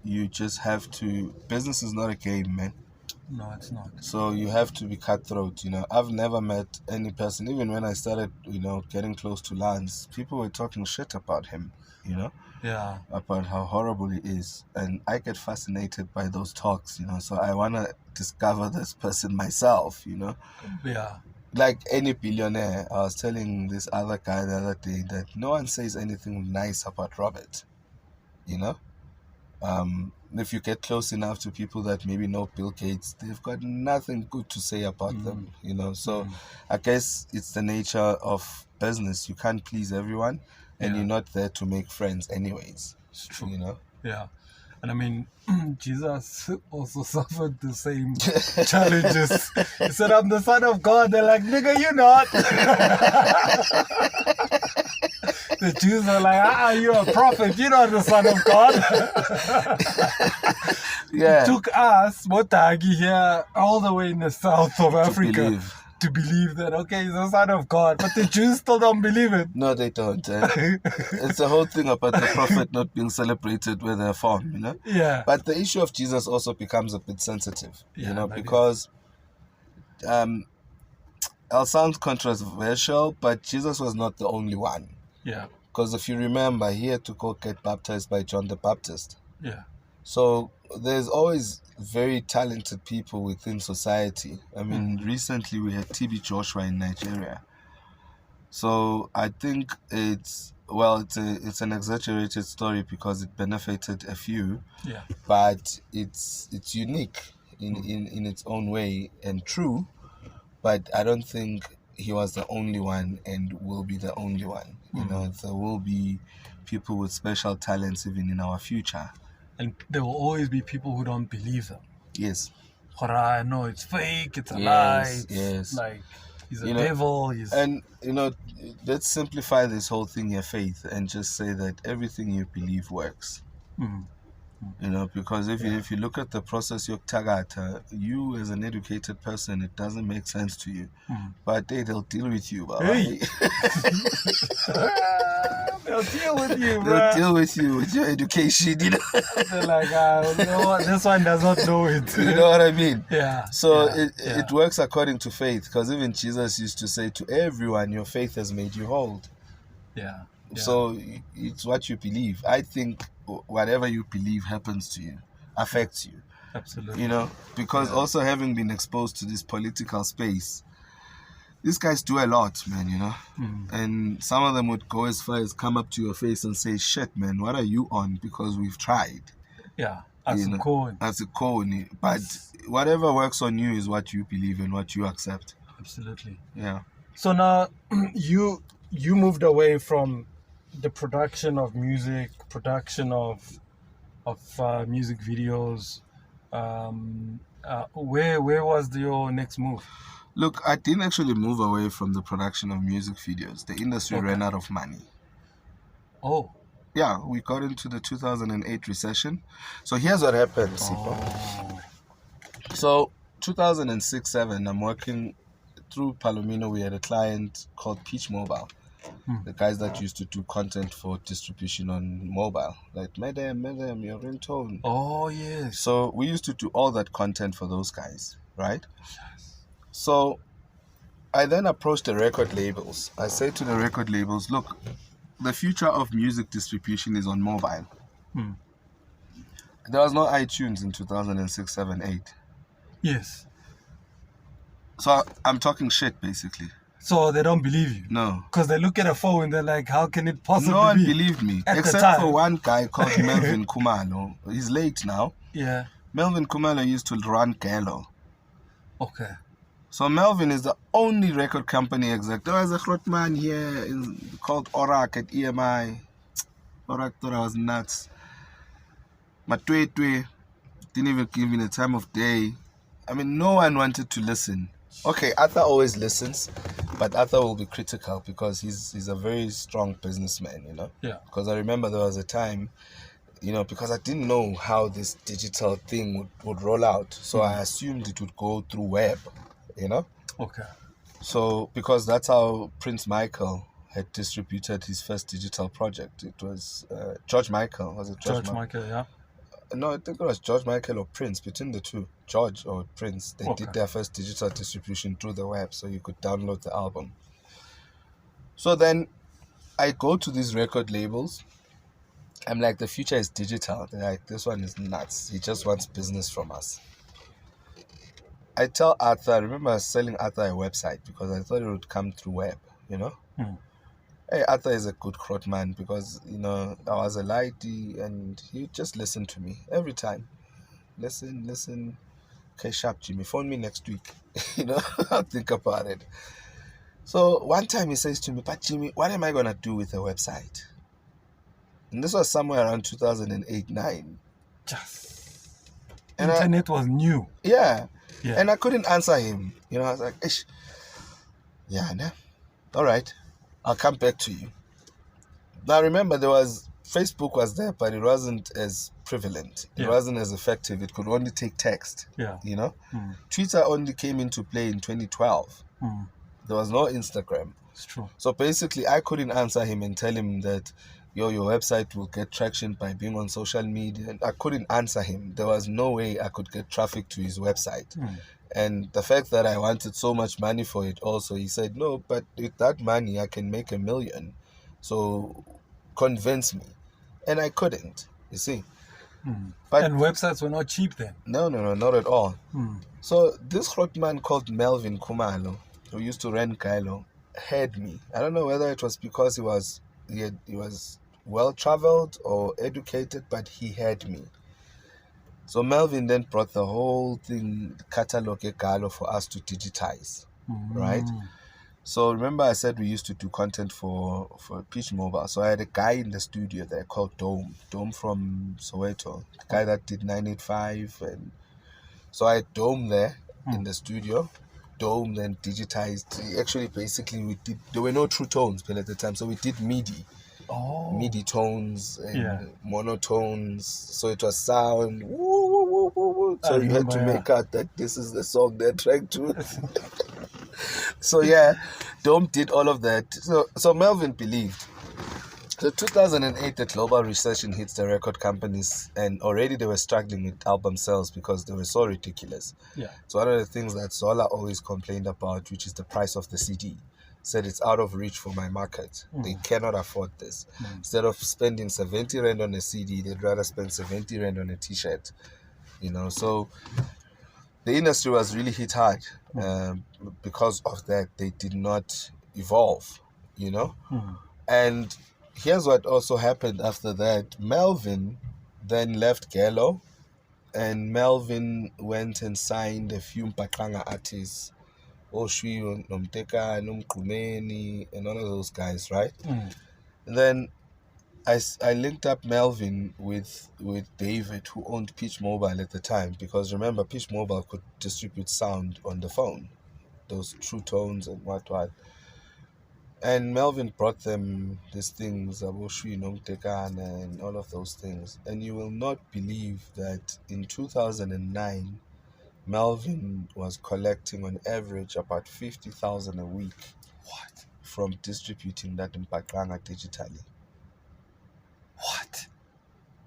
S2: you just have to. Business is not a game, man.
S1: No, it's not.
S2: So you have to be cutthroat, you know. I've never met any person, even when I started, you know, getting close to Lance, people were talking shit about him, you know,
S1: Yeah.
S2: about how horrible he is. And I get fascinated by those talks, you know. So I want to discover this person myself, you know.
S1: Yeah.
S2: Like any billionaire, I was telling this other guy the other day that no one says anything nice about Robert, you know. If you get close enough to people that maybe know Bill Gates, they've got nothing good to say about them, you know. So I guess it's the nature of business. You can't please everyone, and you're not there to make friends anyways.
S1: It's true.
S2: You know.
S1: Yeah. And I mean, Jesus also suffered the same challenges. He said, I'm the son of God. They're like, nigga, you're not. The Jews are like, you're a prophet. You're not the son of God.
S2: Yeah.
S1: It took us, Motagi, here, all the way in the south of Africa to believe that, okay, he's the son of God. But the Jews still don't believe it.
S2: No, they don't. It's the whole thing about the prophet not being celebrated where they're from, you know?
S1: Yeah.
S2: But the issue of Jesus also becomes a bit sensitive, you know,
S1: maybe.
S2: because it'll sound controversial, but Jesus was not the only one.
S1: Yeah.
S2: Because if you remember, he had to go get baptized by John the Baptist.
S1: Yeah.
S2: So there's always very talented people within society. I mean, recently we had TB Joshua in Nigeria. So I think it's an exaggerated story because it benefited a few.
S1: Yeah.
S2: But it's unique in its own way and true. But I don't think he was the only one and will be the only one. You know, there will be people with special talents even in our future.
S1: And there will always be people who don't believe them.
S2: Yes.
S1: No, it's fake, it's a lie.
S2: Yes.
S1: Like, he's a devil.
S2: And, you know, let's simplify this whole thing, your faith, and just say that everything you believe works. You know, because if you look at the process of Tagata, you as an educated person, it doesn't make sense to you. But they'll deal with you, bro.
S1: Hey. They'll deal with you, bro.
S2: They'll deal with you with your education, you know.
S1: They're like, no, this one does not know it.
S2: You know what I mean?
S1: Yeah.
S2: So it works according to faith, because even Jesus used to say to everyone, your faith has made you whole.
S1: Yeah.
S2: So it's what you believe. I think whatever you believe happens to you, affects you.
S1: Absolutely.
S2: You know, because also having been exposed to this political space, these guys do a lot, man, you know. And some of them would go as far as come up to your face and say, shit, man, what are you on? Because we've tried.
S1: Yeah, as a cone.
S2: As a cone. But whatever works on you is what you believe and what you accept.
S1: Absolutely.
S2: Yeah.
S1: So now you moved away from the production of music, production of music videos. Where was your next move?
S2: Look, I didn't actually move away from the production of music videos. The industry ran out of money.
S1: Oh.
S2: yeah, we got into the 2008 recession. So here's what happened, Sipho.
S1: Oh.
S2: So 2006-7, I'm working through Palomino. We had a client called Peach Mobile. The guys that used to do content for distribution on mobile. Like, Madam, your ringtone.
S1: Oh, yes.
S2: So we used to do all that content for those guys, right? So I then approached the record labels. I said to the record labels, look, the future of music distribution is on mobile. There was no iTunes in 2006, 7, 8.
S1: Yes.
S2: So I'm talking shit, basically.
S1: So they don't believe you?
S2: No.
S1: Because they look at a phone and they're like, how can it possibly be?
S2: No one believed me.
S1: At the
S2: Except
S1: time.
S2: for one guy called Melvin Kumalo. He's late now.
S1: Yeah.
S2: Melvin Kumalo used to run Gelo.
S1: Okay.
S2: So Melvin is the only record company exec. There was a Grotman here called Orak at EMI. Orak thought I was nuts. Matwetwe didn't even give me the time of day. I mean, no one wanted to listen. Okay, Arthur always listens, but Arthur will be critical because he's a very strong businessman, you know?
S1: Yeah.
S2: Because I remember there was a time, you know, because I didn't know how this digital thing would roll out. So I assumed it would go through web, you know?
S1: Okay.
S2: So, because that's how Prince Michael had distributed his first digital project. It was George Michael. Was it
S1: George Michael, yeah.
S2: No, I think it was George Michael or Prince, between the two. George or Prince. They
S1: Okay.
S2: did their first digital distribution through the web, so you could download the album. So then I go to these record labels. I'm like, the future is digital. They're like, this one is nuts. He just wants business from us. I tell Arthur, I remember I was selling Arthur a website because I thought it would come through web, you know? Hey, Arthur is a good crowd man because, you know, I was a lighty and he just listened to me every time. Listen. Okay, sharp, Jimmy. Phone me next week. You know, I'll think about it. So one time he says to me, but Jimmy, what am I going to do with a website? And this was somewhere around 2008-9.
S1: Just.
S2: And
S1: Internet was new.
S2: Yeah.
S1: Yeah.
S2: And I couldn't answer him. You know, I was like, ish. Yeah, nah. All right. I'll come back to you. Now remember, Facebook was there, but it wasn't as prevalent. It wasn't as effective. It could only take text.
S1: Yeah.
S2: You know? Twitter only came into play in 2012. There was no Instagram.
S1: It's true.
S2: So basically, I couldn't answer him and tell him that, your website will get traction by being on social media. And I couldn't answer him. There was no way I could get traffic to his website. And the fact that I wanted so much money for it also, he said, no, but with that money, I can make $1 million. So convince me. And I couldn't, you see. But
S1: and websites were not cheap then?
S2: No, not at all. So this hot man called Melvin Kumalo, who used to run Kailo, had me. I don't know whether it was because he was well-traveled or educated, but he had me. So Melvin then brought the whole thing, catalog Galo, for us to digitize, right? So remember I said we used to do content for Peach Mobile. So I had a guy in the studio there called Dome from Soweto, the guy that did 985. And so I had Dome there in the studio. Dome then digitized. Actually, basically, there were no true tones at the time, so we did MIDI. MIDI tones and monotones, so it was sound. So you had to make out that this is the song they're trying to. So yeah, Dome did all of that. So Melvin believed. So 2008, the global recession hits the record companies, and already they were struggling with album sales because they were so ridiculous.
S1: Yeah.
S2: So one of the things that Zola always complained about, which is the price of the CD, said it's out of reach for my market. They cannot afford this. Instead of spending 70 Rand on a CD, they'd rather spend 70 Rand on a t-shirt. You know, so the industry was really hit hard. Because of that, they did not evolve, you know. And here's what also happened after that. Melvin then left Gelo, and Melvin went and signed a few Mpakanga artists, Oshwi, Nomteka, Nomkumeni, and all of those guys, right? And then I linked up Melvin with David, who owned Peach Mobile at the time, because remember, Peach Mobile could distribute sound on the phone, those true tones and what. And Melvin brought them these things, Aboshui, Nongtekana, and all of those things. And you will not believe that in 2009, Melvin was collecting on average about 50,000 a week.
S1: What?
S2: From distributing that unpacking digitally.
S1: What?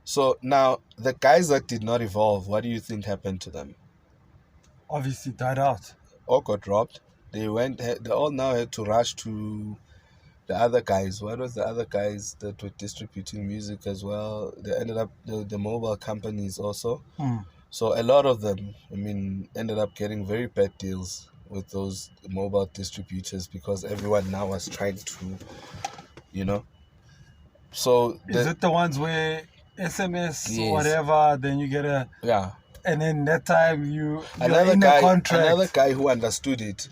S2: So now, the guys that did not evolve, what do you think happened to them?
S1: Obviously died out.
S2: All got dropped. They all now had to rush to the other guys. What was the other guys that were distributing music as well? They ended up, the mobile companies also. So a lot of them, ended up getting very bad deals with those mobile distributors because everyone now was trying to, So
S1: is it the ones where SMS
S2: Yes.
S1: or whatever, then you get a...
S2: Yeah.
S1: And then that time you're
S2: Another
S1: in a contract.
S2: Another guy who understood it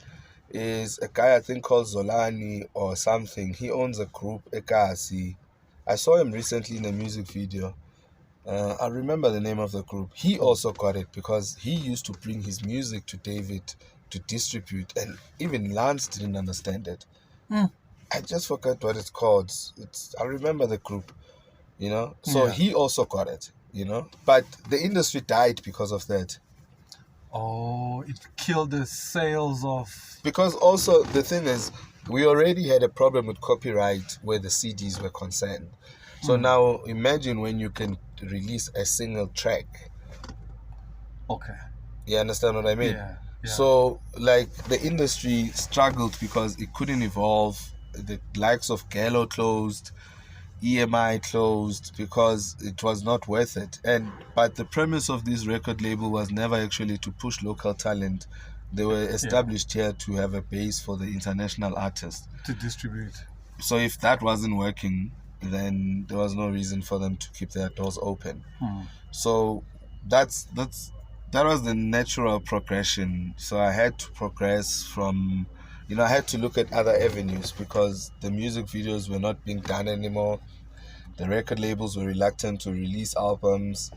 S2: is a guy I think called Zolani or something. He owns a group, Ekasi. I saw him recently in a music video. I remember the name of the group. He also got it because he used to bring his music to David to distribute, and even Lance didn't understand it. I just forgot what it's called. I remember the group, So
S1: Yeah.
S2: he also got it, But the industry died because of that.
S1: Oh, it killed the sales of...
S2: Because also the thing is, we already had a problem with copyright where the CDs were concerned. So now imagine when you can release a single track.
S1: Okay.
S2: You understand what I mean?
S1: Yeah.
S2: So like the industry struggled because it couldn't evolve. The likes of Gallo closed, EMI closed because it was not worth it. But the premise of this record label was never actually to push local talent. They were established here to have a base for the international artists
S1: to distribute.
S2: So if that wasn't working, then there was no reason for them to keep their doors open. So that was the natural progression. So I had to progress from, I had to look at other avenues because the music videos were not being done anymore. The record labels were reluctant to release albums.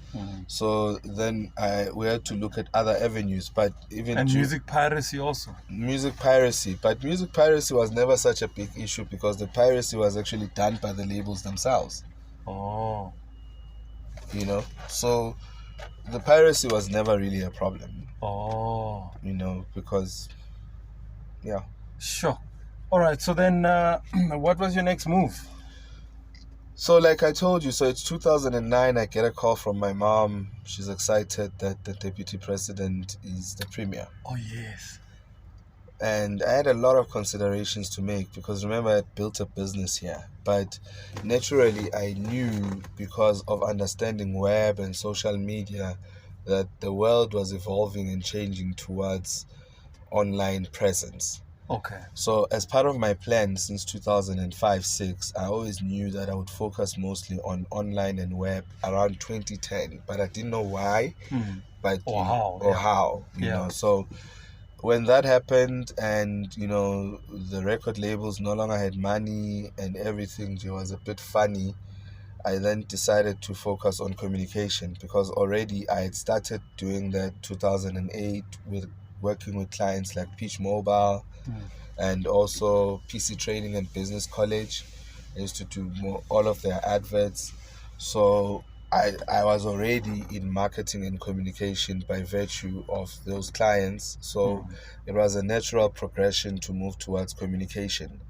S2: So then we had to look at other avenues. But
S1: music piracy also.
S2: Music piracy. But music piracy was never such a big issue because the piracy was actually done by the labels themselves.
S1: Oh.
S2: So the piracy was never really a problem.
S1: Oh.
S2: Because, yeah.
S1: Sure. All right. So then what was your next move?
S2: So like I told you, so it's 2009, I get a call from my mom. She's excited that the deputy president is the premier.
S1: Oh, yes.
S2: And I had a lot of considerations to make because remember I had built a business here. But naturally I knew because of understanding web and social media that the world was evolving and changing towards online presence.
S1: Okay.
S2: So as part of my plan since 2005-06, I always knew that I would focus mostly on online and web around 2010, but I didn't know why, how, you know. So when that happened and, the record labels no longer had money and everything was a bit funny, I then decided to focus on communication because already I had started doing that 2008 with working with clients like Peach Mobile and also PC Training and Business College. I used to do all of their adverts. So I was already in marketing and communication by virtue of those clients. So it was a natural progression to move towards communication.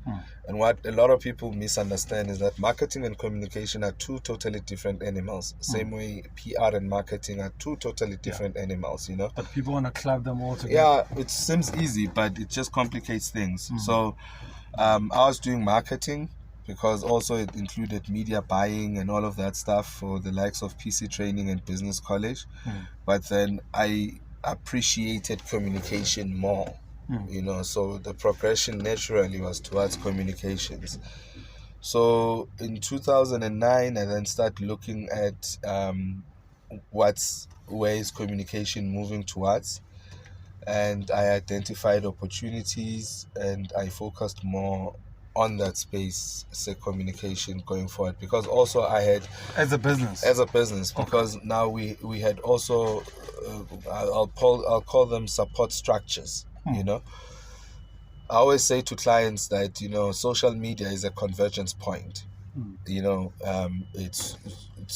S2: And what a lot of people misunderstand is that marketing and communication are two totally different animals. Same way PR and marketing are two totally different animals,
S1: But people want to club them all together.
S2: Yeah, it seems easy, but it just complicates things. So I was doing marketing because also it included media buying and all of that stuff for the likes of PC Training and Business College. But then I appreciated communication more, so the progression naturally was towards communications. So in 2009, I then started looking at where is communication moving towards. And I identified opportunities and I focused more on that space, say communication going forward, because also I had
S1: as a business
S2: because now we had also I'll call them support structures, I always say to clients that, social media is a convergence point. It's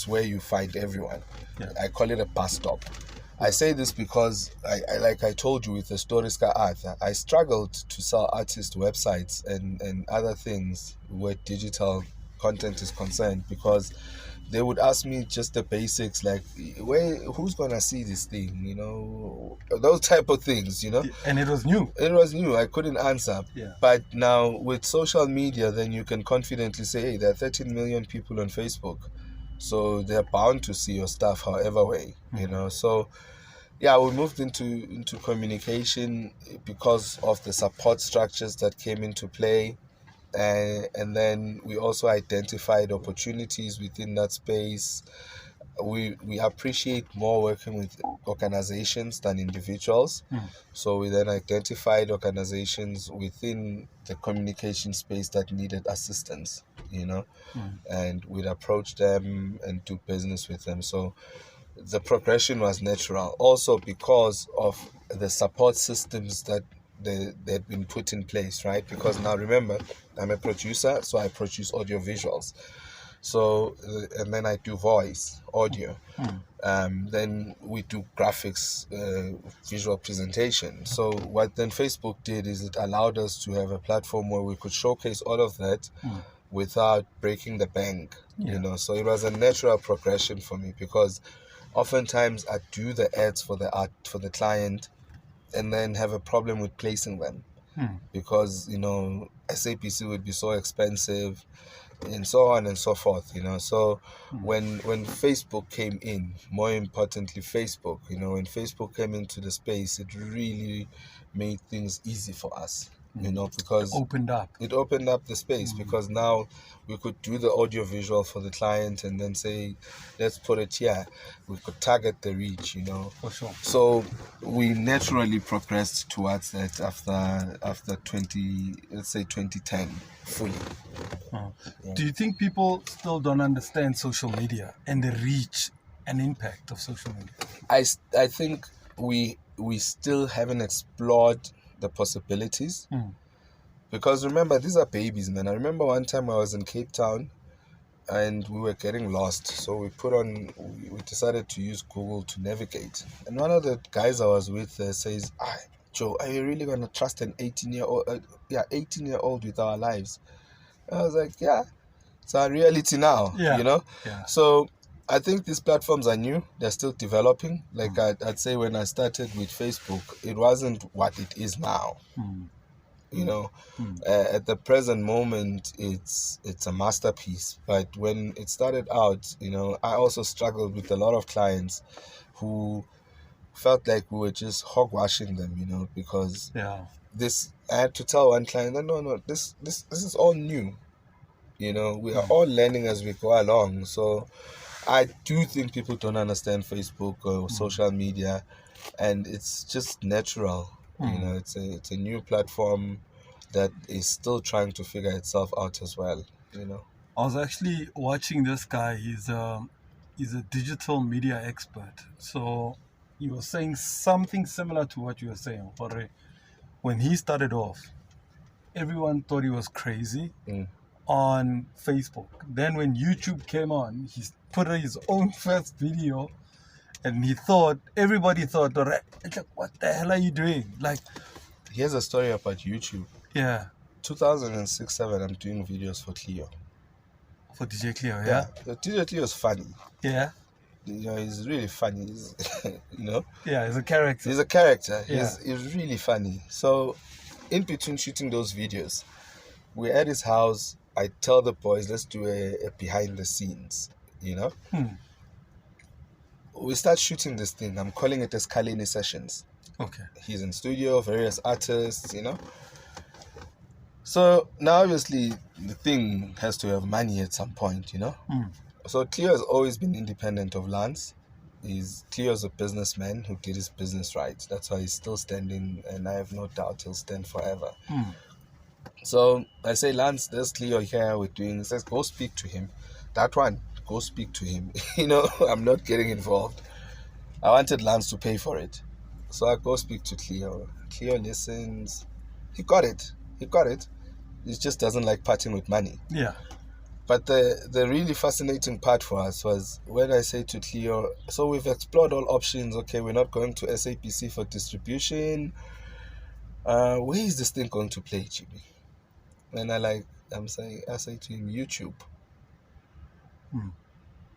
S2: where you find everyone.
S1: Yeah.
S2: I call it a bus stop. I say this because I like I told you with the Storiska Arthur, I struggled to sell artist websites and other things where digital content is concerned, because they would ask me just the basics, like, who's gonna see this thing, those type of things,
S1: And it was new.
S2: It was new. I couldn't answer.
S1: Yeah.
S2: But now with social media, then you can confidently say, hey, there are 13 million people on Facebook, so they're bound to see your stuff however way, So yeah, we moved into communication because of the support structures that came into play. And then we also identified opportunities within that space. We appreciate more working with organizations than individuals. So we then identified organizations within the communication space that needed assistance, and we'd approach them and do business with them. So the progression was natural, also because of the support systems that they'd been put in place, right? Because now remember, I'm a producer, so I produce audio visuals. So, and then I do voice, audio. Then we do graphics, visual presentation. So what then Facebook did is it allowed us to have a platform where we could showcase all of that without breaking the bank, So it was a natural progression for me, because oftentimes I do the ads for the client and then have a problem with placing them because, SAPC would be so expensive and so on and so forth, So when Facebook came in, more importantly, when Facebook came into the space, it really made things easy for us. Because it opened up the space, because now we could do the audio visual for the client and then say, let's put it here. We could target the reach,
S1: For sure.
S2: So we naturally progressed towards that after 2010 fully.
S1: Do you think people still don't understand social media and the reach and impact of social media?
S2: I think we still haven't explored the possibilities, because remember, these are babies, man. I remember one time I was in Cape Town and we were getting lost, so we decided to use Google to navigate, and one of the guys I was with says, Joe, are you really gonna trust an 18-year-old with our lives? I was like, yeah, it's our reality now.
S1: Yeah.
S2: So I think these platforms are new. They're still developing. Like I'd say when I started with Facebook, it wasn't what it is now. At the present moment, it's a masterpiece. But when it started out, I also struggled with a lot of clients who felt like we were just hogwashing them, because I had to tell one client, no, this is all new. We are all learning as we go along. So I do think people don't understand Facebook or social media, and it's just natural. It's a new platform that is still trying to figure itself out as well.
S1: I was actually watching this guy. He's a digital media expert. So he was saying something similar to what you were saying. When he started off, everyone thought he was crazy on Facebook. Then when YouTube came on, he put his own first video, and everybody thought, all right, it's like, what the hell are you doing? Like,
S2: here's a story about YouTube.
S1: Yeah.
S2: 2006-07, I'm doing videos for Clio.
S1: For DJ Clio, yeah?
S2: DJ Clio is funny.
S1: Yeah.
S2: He's really funny.
S1: Yeah, he's a character.
S2: He's a character. He's really funny. So, in between shooting those videos, we're at his house. I tell the boys, let's do a behind the scenes, We start shooting this thing. I'm calling it Escalini Sessions.
S1: Okay. He's
S2: in studio, various artists, So now obviously the thing has to have money at some point, So Cleo has always been independent of Lance. Cleo's a businessman who did his business right. That's why he's still standing, and I have no doubt he'll stand forever. So I say, Lance, there's Cleo here we're doing. He says, go speak to him. That one, go speak to him. I'm not getting involved. I wanted Lance to pay for it. So I go speak to Cleo. Cleo listens. He got it. He got it. He just doesn't like parting with money.
S1: Yeah.
S2: But the really fascinating part for us was when I say to Cleo, so we've explored all options. Okay, we're not going to SAPC for distribution. Where is this thing going to play, Jimmy? And I say to him, YouTube.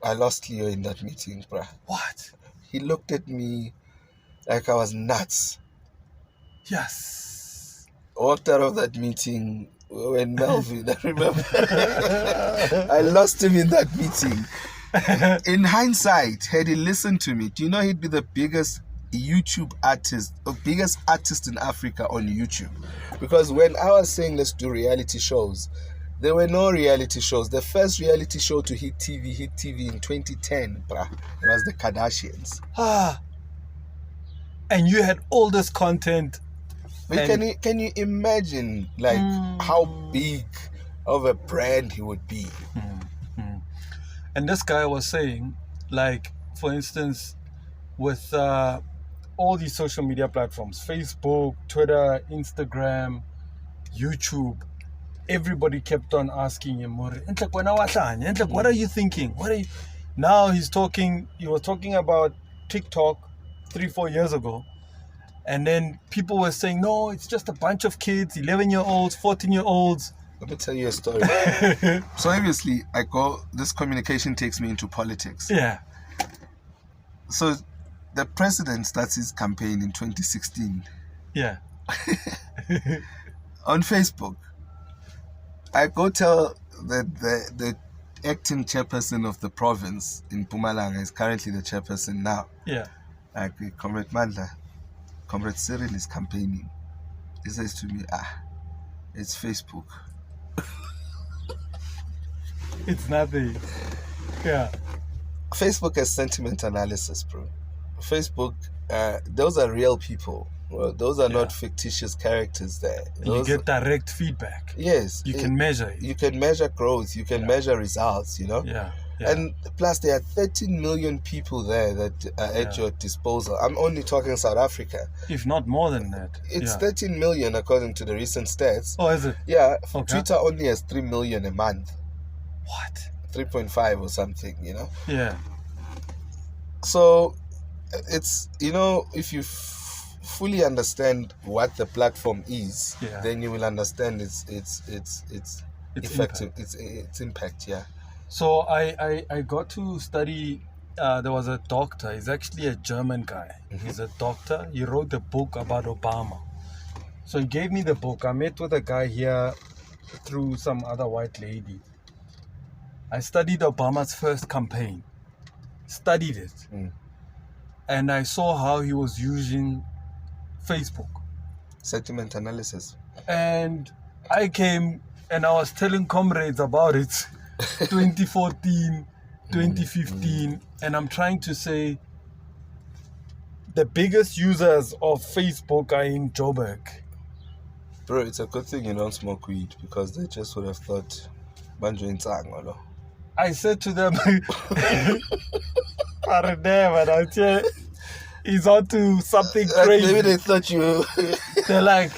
S2: I lost Leo in that meeting, bruh.
S1: What?
S2: He looked at me like I was nuts.
S1: Yes.
S2: Walked out of that meeting when Melvin, I remember. I lost him in that meeting. In hindsight, had he listened to me, do you know he'd be the biggest YouTube artist, or biggest artist in Africa on YouTube? Because when I was saying let's do reality shows, there were no reality shows. The first reality show to hit TV in 2010, bruh. It was the Kardashians.
S1: And you had all this content.
S2: But can you imagine like how big of a brand he would be?
S1: And this guy was saying, like, for instance, with all these social media platforms, Facebook, Twitter, Instagram, YouTube, everybody kept on asking him, what are you thinking? Now he was talking about TikTok 3-4 years ago. And then people were saying, no, it's just a bunch of kids, 11-year-olds, 14-year-olds.
S2: Let me tell you a story. So obviously, this communication takes me into politics.
S1: Yeah.
S2: So the president starts his campaign in 2016.
S1: Yeah.
S2: On Facebook. I go tell the acting chairperson of the province in Mpumalanga is currently the chairperson now.
S1: Yeah.
S2: Like Comrade Mandla, Comrade Cyril is campaigning. He says to me, it's Facebook.
S1: It's nothing. Yeah.
S2: Facebook has sentiment analysis, bro. Facebook, those are real people. Well, those are not fictitious characters there.
S1: You get direct feedback.
S2: Yes.
S1: You can measure it.
S2: You can measure growth. You can measure results, you know?
S1: Yeah.
S2: And plus, there are 13 million people there that are at your disposal. I'm only talking South Africa.
S1: If not more than that.
S2: It's 13 million according to the recent stats.
S1: Oh, is it?
S2: Yeah. Okay. Twitter only has 3 million a month.
S1: What?
S2: 3.5 or something, you know?
S1: Yeah.
S2: So, it's, you know, if you fully understand what the platform is, then you will understand its effective,
S1: impact.
S2: its impact, yeah.
S1: So I got to study. There was a doctor. He's actually a German guy. He's a doctor. He wrote a book about Obama. So he gave me the book. I met with a guy here through some other white lady. I studied Obama's first campaign. Studied it. And I saw how he was using Facebook.
S2: Sentiment analysis.
S1: And I came and I was telling comrades about it. 2014, 2015, and I'm trying to say the biggest users of Facebook are in Joburg.
S2: Bro, it's a good thing you don't smoke weed because they just would have thought Banjo in Tsang,
S1: I said to them, he's on to something crazy.
S2: Maybe they thought you.
S1: They're like,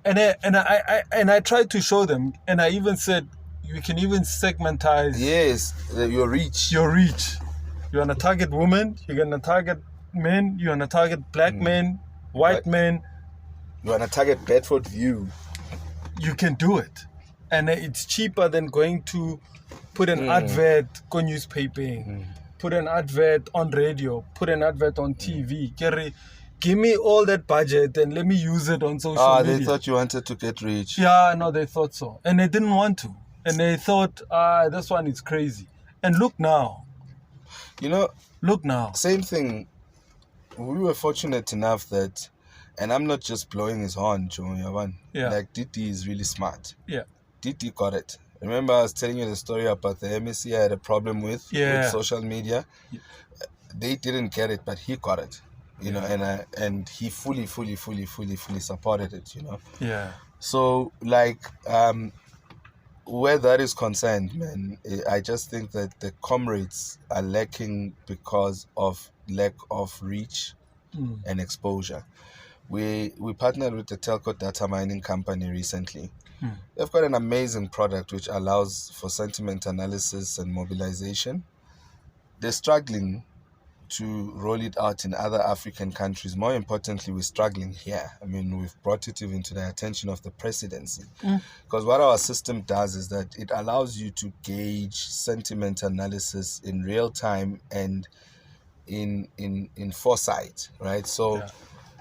S1: and I tried to show them, and I even said, you can even segmentize.
S2: Yes, your reach.
S1: Your reach. You want to target women, you're going to target men, you want to target black men, white men.
S2: You want to target Bedford View.
S1: You can do it. And it's cheaper than going to put an advert on newspaper, put an advert on radio, put an advert on TV. Give me all that budget and let me use it on social media.
S2: They thought you wanted to get rich.
S1: Yeah, no, they thought so. And they didn't want to. And they thought, this one is crazy. And look now.
S2: You know,
S1: look now.
S2: Same thing. We were fortunate enough that, and I'm not just blowing his horn, Joe.
S1: Yeah.
S2: Like, Diti is really smart.
S1: Yeah.
S2: Diti got it. Remember I was telling you the story about the MSc I had a problem with social media? Yeah. They didn't get it, but he got it. You know, and he fully supported it, you know?
S1: Yeah.
S2: So, like, where that is concerned, man, I just think that the comrades are lacking because of lack of reach and exposure. we partnered with the telco data mining company recently. They've got an amazing product which allows for sentiment analysis and mobilization. They're struggling to roll it out in other African countries. More importantly, we're struggling here. I mean, we've brought it even to the attention of the presidency. Because what our system does is that it allows you to gauge sentiment analysis in real time and in foresight, right? So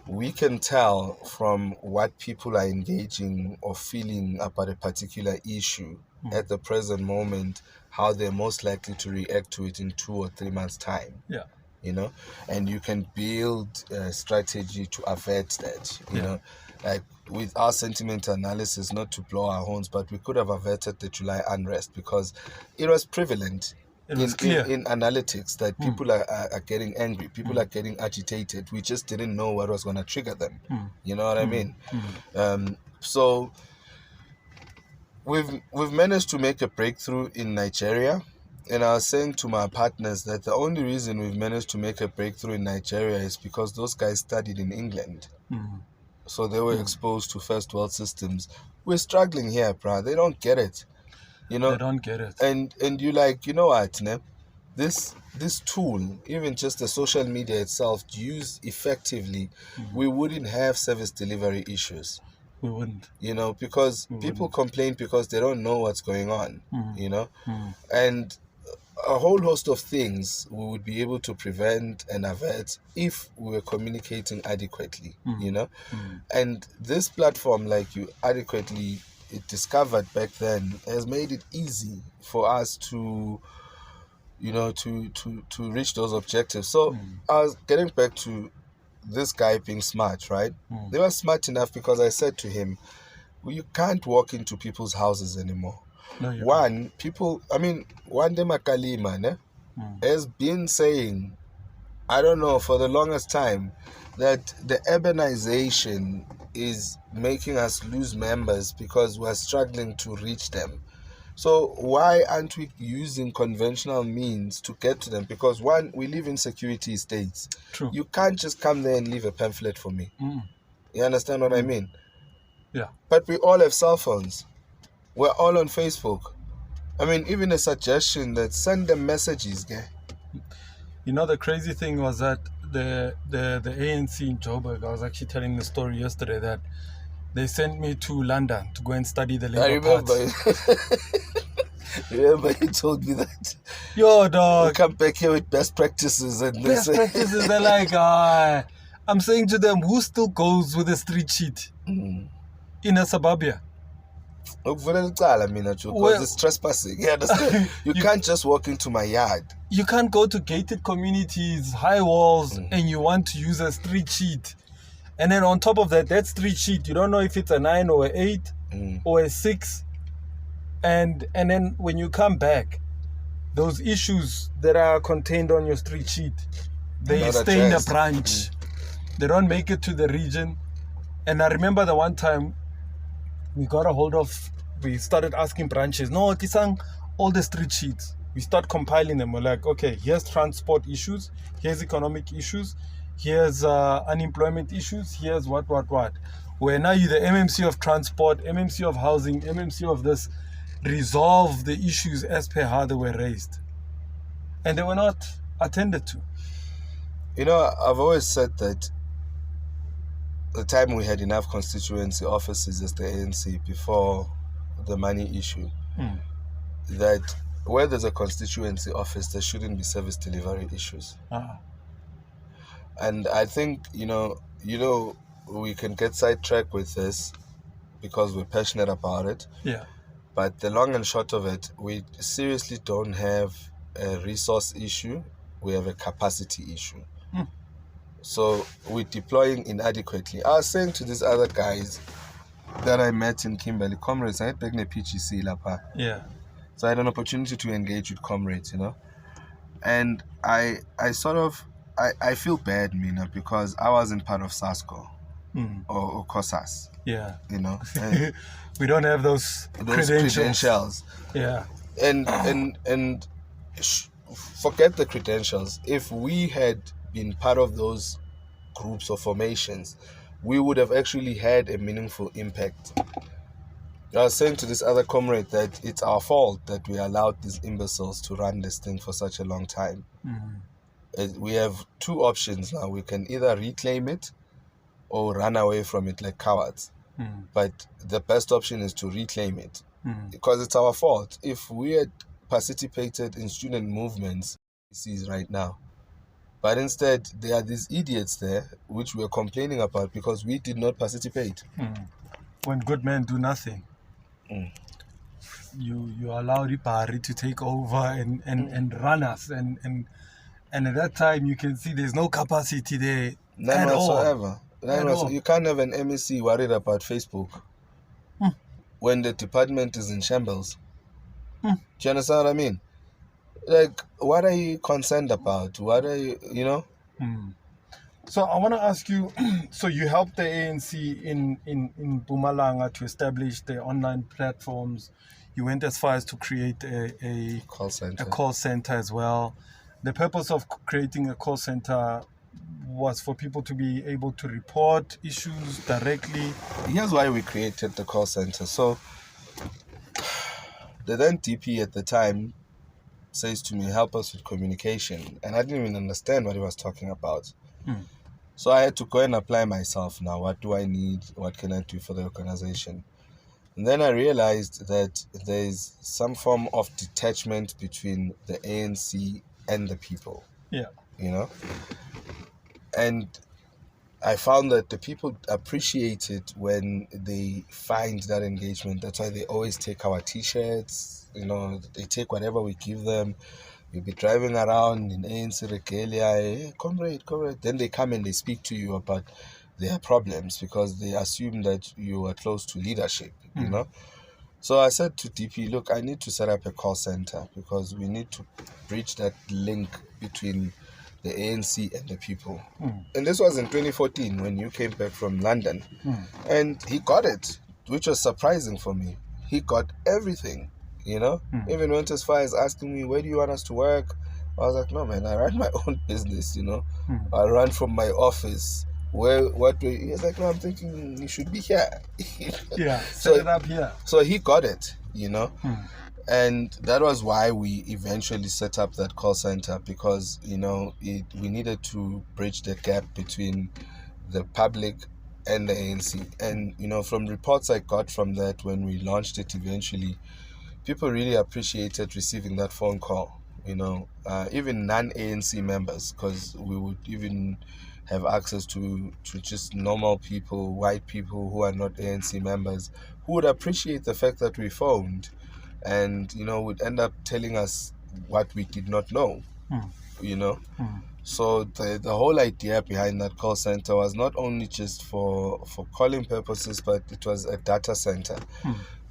S2: we can tell from what people are engaging or feeling about a particular issue at the present moment, how they're most likely to react to it in 2 or 3 months' time. You know, and you can build a strategy to avert that, you know, like with our sentiment analysis, not to blow our horns, but we could have averted the July unrest because it was prevalent in analytics that people are getting angry, people are getting agitated. We just didn't know what was going to trigger them. You know what I mean? So we've managed to make a breakthrough in Nigeria. And I was saying to my partners that the only reason we've managed to make a breakthrough in Nigeria is because those guys studied in England. So they were exposed to first world systems. We're struggling here, bruh. They don't get it. You know?
S1: They don't get it.
S2: And you like, you know what, ne? This tool, even just the social media itself, used effectively, we wouldn't have service delivery issues.
S1: We wouldn't.
S2: You know, because people complain because they don't know what's going on, you know? And a whole host of things we would be able to prevent and avert if we were communicating adequately, you know? And this platform, like you adequately discovered back then, has made it easy for us to, you know, to reach those objectives. So I was getting back to this guy being smart, right? They were smart enough because I said to him, well, you can't walk into people's houses anymore. One day Makalima has been saying, I don't know, for the longest time, that the urbanization is making us lose members because we're struggling to reach them. So why aren't we using conventional means to get to them? Because one, we live in security states.
S1: True.
S2: You can't just come there and leave a pamphlet for me. You understand what I mean?
S1: Yeah.
S2: But we all have cell phones. We're all on Facebook. I mean, even a suggestion that send them messages, guy.
S1: You know, the crazy thing was that the ANC in Joburg, I was actually telling the story yesterday that they sent me to London to go and study the Labour Party.
S2: Remember you told me that?
S1: Yo, dog.
S2: We come back here with best practices. And
S1: practices, they're like, I'm saying to them, who still goes with a street sheet in a suburbia?
S2: Because it's trespassing. You understand? You can't just walk into my yard.
S1: You can't go to gated communities, high walls, and you want to use a street sheet. And then on top of that street sheet, you don't know if it's a 9 or an 8 or a 6. And then when you come back, those issues that are contained on your street sheet, they stay in a branch. They don't make it to the region. And I remember the one time we started asking branches, no, Kisang, all the street sheets. We start compiling them. We're like, okay, here's transport issues, here's economic issues, here's unemployment issues, here's what. Where now you're the MMC of transport, MMC of housing, MMC of this, resolve the issues as per how they were raised. And they were not attended to.
S2: You know, I've always said that the time we had enough constituency offices as the ANC before the money issue, that where there's a constituency office, there shouldn't be service delivery issues. And I think, you know, we can get sidetracked with this because we're passionate about it.
S1: Yeah.
S2: But the long and short of it, we seriously don't have a resource issue. We have a capacity issue. So we're deploying inadequately. I was saying to these other guys that I met in Kimberley, comrades, I had back in a PGC Lapa.
S1: Yeah.
S2: So I had an opportunity to engage with comrades, you know. And I feel bad, Mina, because I wasn't part of SASCO or COSAS.
S1: Yeah.
S2: You know.
S1: We don't have those credentials. Yeah.
S2: And forget the credentials. If we had been part of those groups or formations, we would have actually had a meaningful impact. I was saying to this other comrade that it's our fault that we allowed these imbeciles to run this thing for such a long time. We have two options now. We can either reclaim it or run away from it like cowards. But the best option is to reclaim it because it's our fault. If we had participated in student movements, is right now. But instead, there are these idiots there, which we are complaining about because we did not participate.
S1: When good men do nothing, you allow Ripari to take over and run us. And at that time, you can see there's no capacity there
S2: None
S1: at
S2: whatsoever.
S1: all.
S2: You can't have an MEC worried about Facebook when the department is in shambles. Do you understand what I mean? Like, what are you concerned about? What are you, you know?
S1: So I want to ask you, so you helped the ANC in Mpumalanga to establish the online platforms. You went as far as to create a
S2: Call center.
S1: a call center as well. The purpose of creating a call center was for people to be able to report issues directly.
S2: Here's why we created the call center. So the then DP at the time says to me, help us with communication. And I didn't even understand what he was talking about. So I had to go and apply myself now. What do I need? What can I do for the organization? And then I realized that there's some form of detachment between the ANC and the people.
S1: Yeah.
S2: You know? And I found that the people appreciate it when they find that engagement. That's why they always take our T-shirts, you know, they take whatever we give them. You'll be driving around in ANC regalia, hey, comrade. Then they come and they speak to you about their problems because they assume that you are close to leadership, you know. So I said to DP, look, I need to set up a call center because we need to bridge that link between the ANC and the people. And this was in 2014 when you came back from London. And he got it, which was surprising for me. He got everything, you know? Even went as far as asking me, where do you want us to work? I was like, no, man, I run my own business, you know? I run from my office. What way? He's like, no, I'm thinking you should be here.
S1: Yeah, set it up here.
S2: So he got it, you know? And that was why we eventually set up that call center because, you know, we needed to bridge the gap between the public and the ANC. And, you know, from reports I got from that when we launched it eventually, people really appreciated receiving that phone call, you know, even non-ANC members, because we would even have access to just normal people, white people who are not ANC members, who would appreciate the fact that we phoned and, you know, would end up telling us what we did not know, you know. So the whole idea behind that call center was not only just for calling purposes, but it was a data center.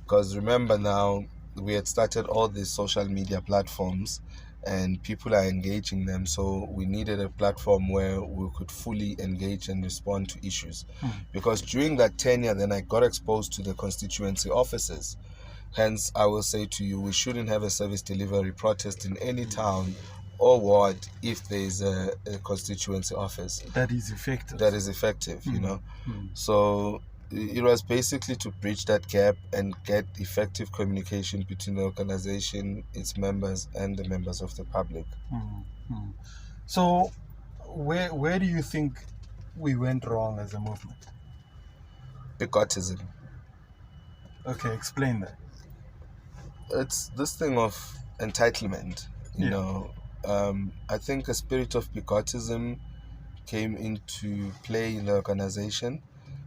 S2: Because remember now, we had started all these social media platforms and people are engaging them. So we needed a platform where we could fully engage and respond to issues. Because during that tenure, then I got exposed to the constituency offices. Hence, I will say to you, we shouldn't have a service delivery protest in any town or ward if there is a constituency office.
S1: That is effective.
S2: You know. So it was basically to bridge that gap and get effective communication between the organization, its members, and the members of the public.
S1: So where do you think we went wrong as a movement?
S2: Bigotism.
S1: Okay, explain that.
S2: It's this thing of entitlement, you know. I think a spirit of bigotism came into play in the organization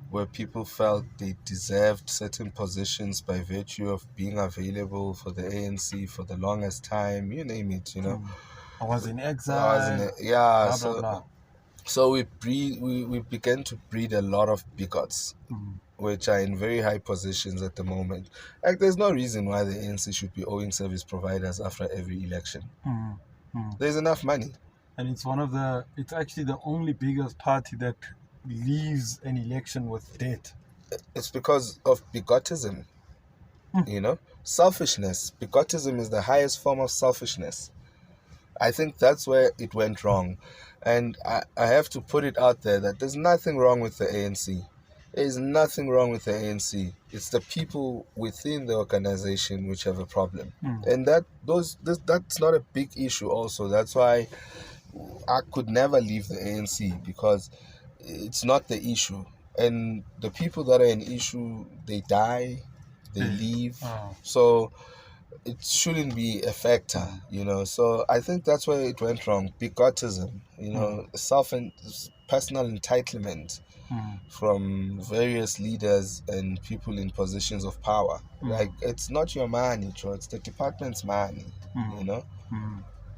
S2: where people felt they deserved certain positions by virtue of being available for the ANC for the longest time, you name it, you know.
S1: I was in exile.
S2: Blah,
S1: blah, blah.
S2: So we began to breed a lot of bigots, which are in very high positions at the moment. Like, there's no reason why the ANC should be owing service providers after every election. There's enough money.
S1: And it's actually the only biggest party that leaves an election with debt.
S2: It's because of bigotism, you know? Selfishness. Bigotism is the highest form of selfishness. I think that's where it went wrong. And I have to put it out there that there's nothing wrong with the ANC. There's nothing wrong with the ANC. It's the people within the organization which have a problem. And that's not a big issue also. That's why I could never leave the ANC, because it's not the issue. And the people that are an issue, they die, they leave. So it shouldn't be a factor, So I think that's where it went wrong. Bigotism, self and personal entitlement from various leaders and people in positions of power. Like, it's not your money, Joe. It's the department's money,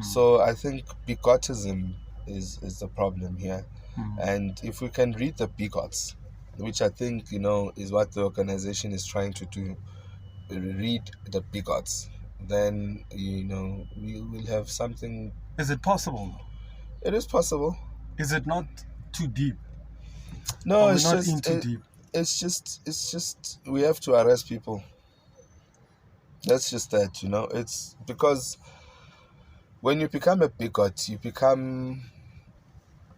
S2: So I think bigotism is the problem here. And if we can read the bigots, which I think, is what the organization is trying to do, read the bigots, then, we will have something.
S1: Is it possible?
S2: It is possible.
S1: Is it not too deep?
S2: No,
S1: it's not too deep.
S2: It's just we have to arrest people. That's just that, It's because when you become a bigot, you become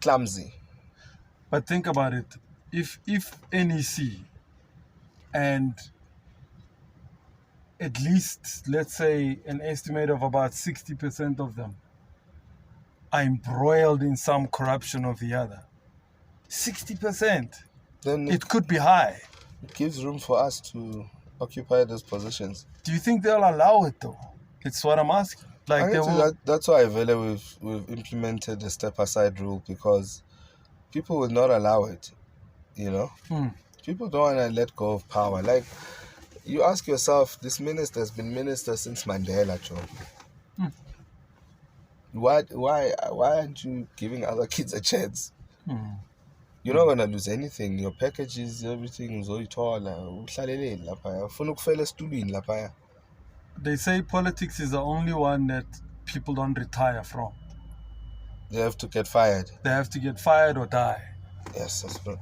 S2: clumsy.
S1: But think about it. If NEC and at least, let's say, an estimate of about 60% of them are embroiled in some corruption or the other, 60%,
S2: then
S1: it could be high.
S2: It gives room for us to occupy those positions.
S1: Do you think they'll allow it, though? It's what I'm asking.
S2: That's why we've implemented a step-aside rule, because people will not allow it, People don't want to let go of power. Like, you ask yourself, this minister has been minister since Mandela, Joe. Why aren't you giving other kids a chance? You're not going to lose anything. Your packages, everything,
S1: they say politics is the only one that people don't retire from.
S2: They have to get fired.
S1: They have to get fired or die.
S2: Yes, that's true.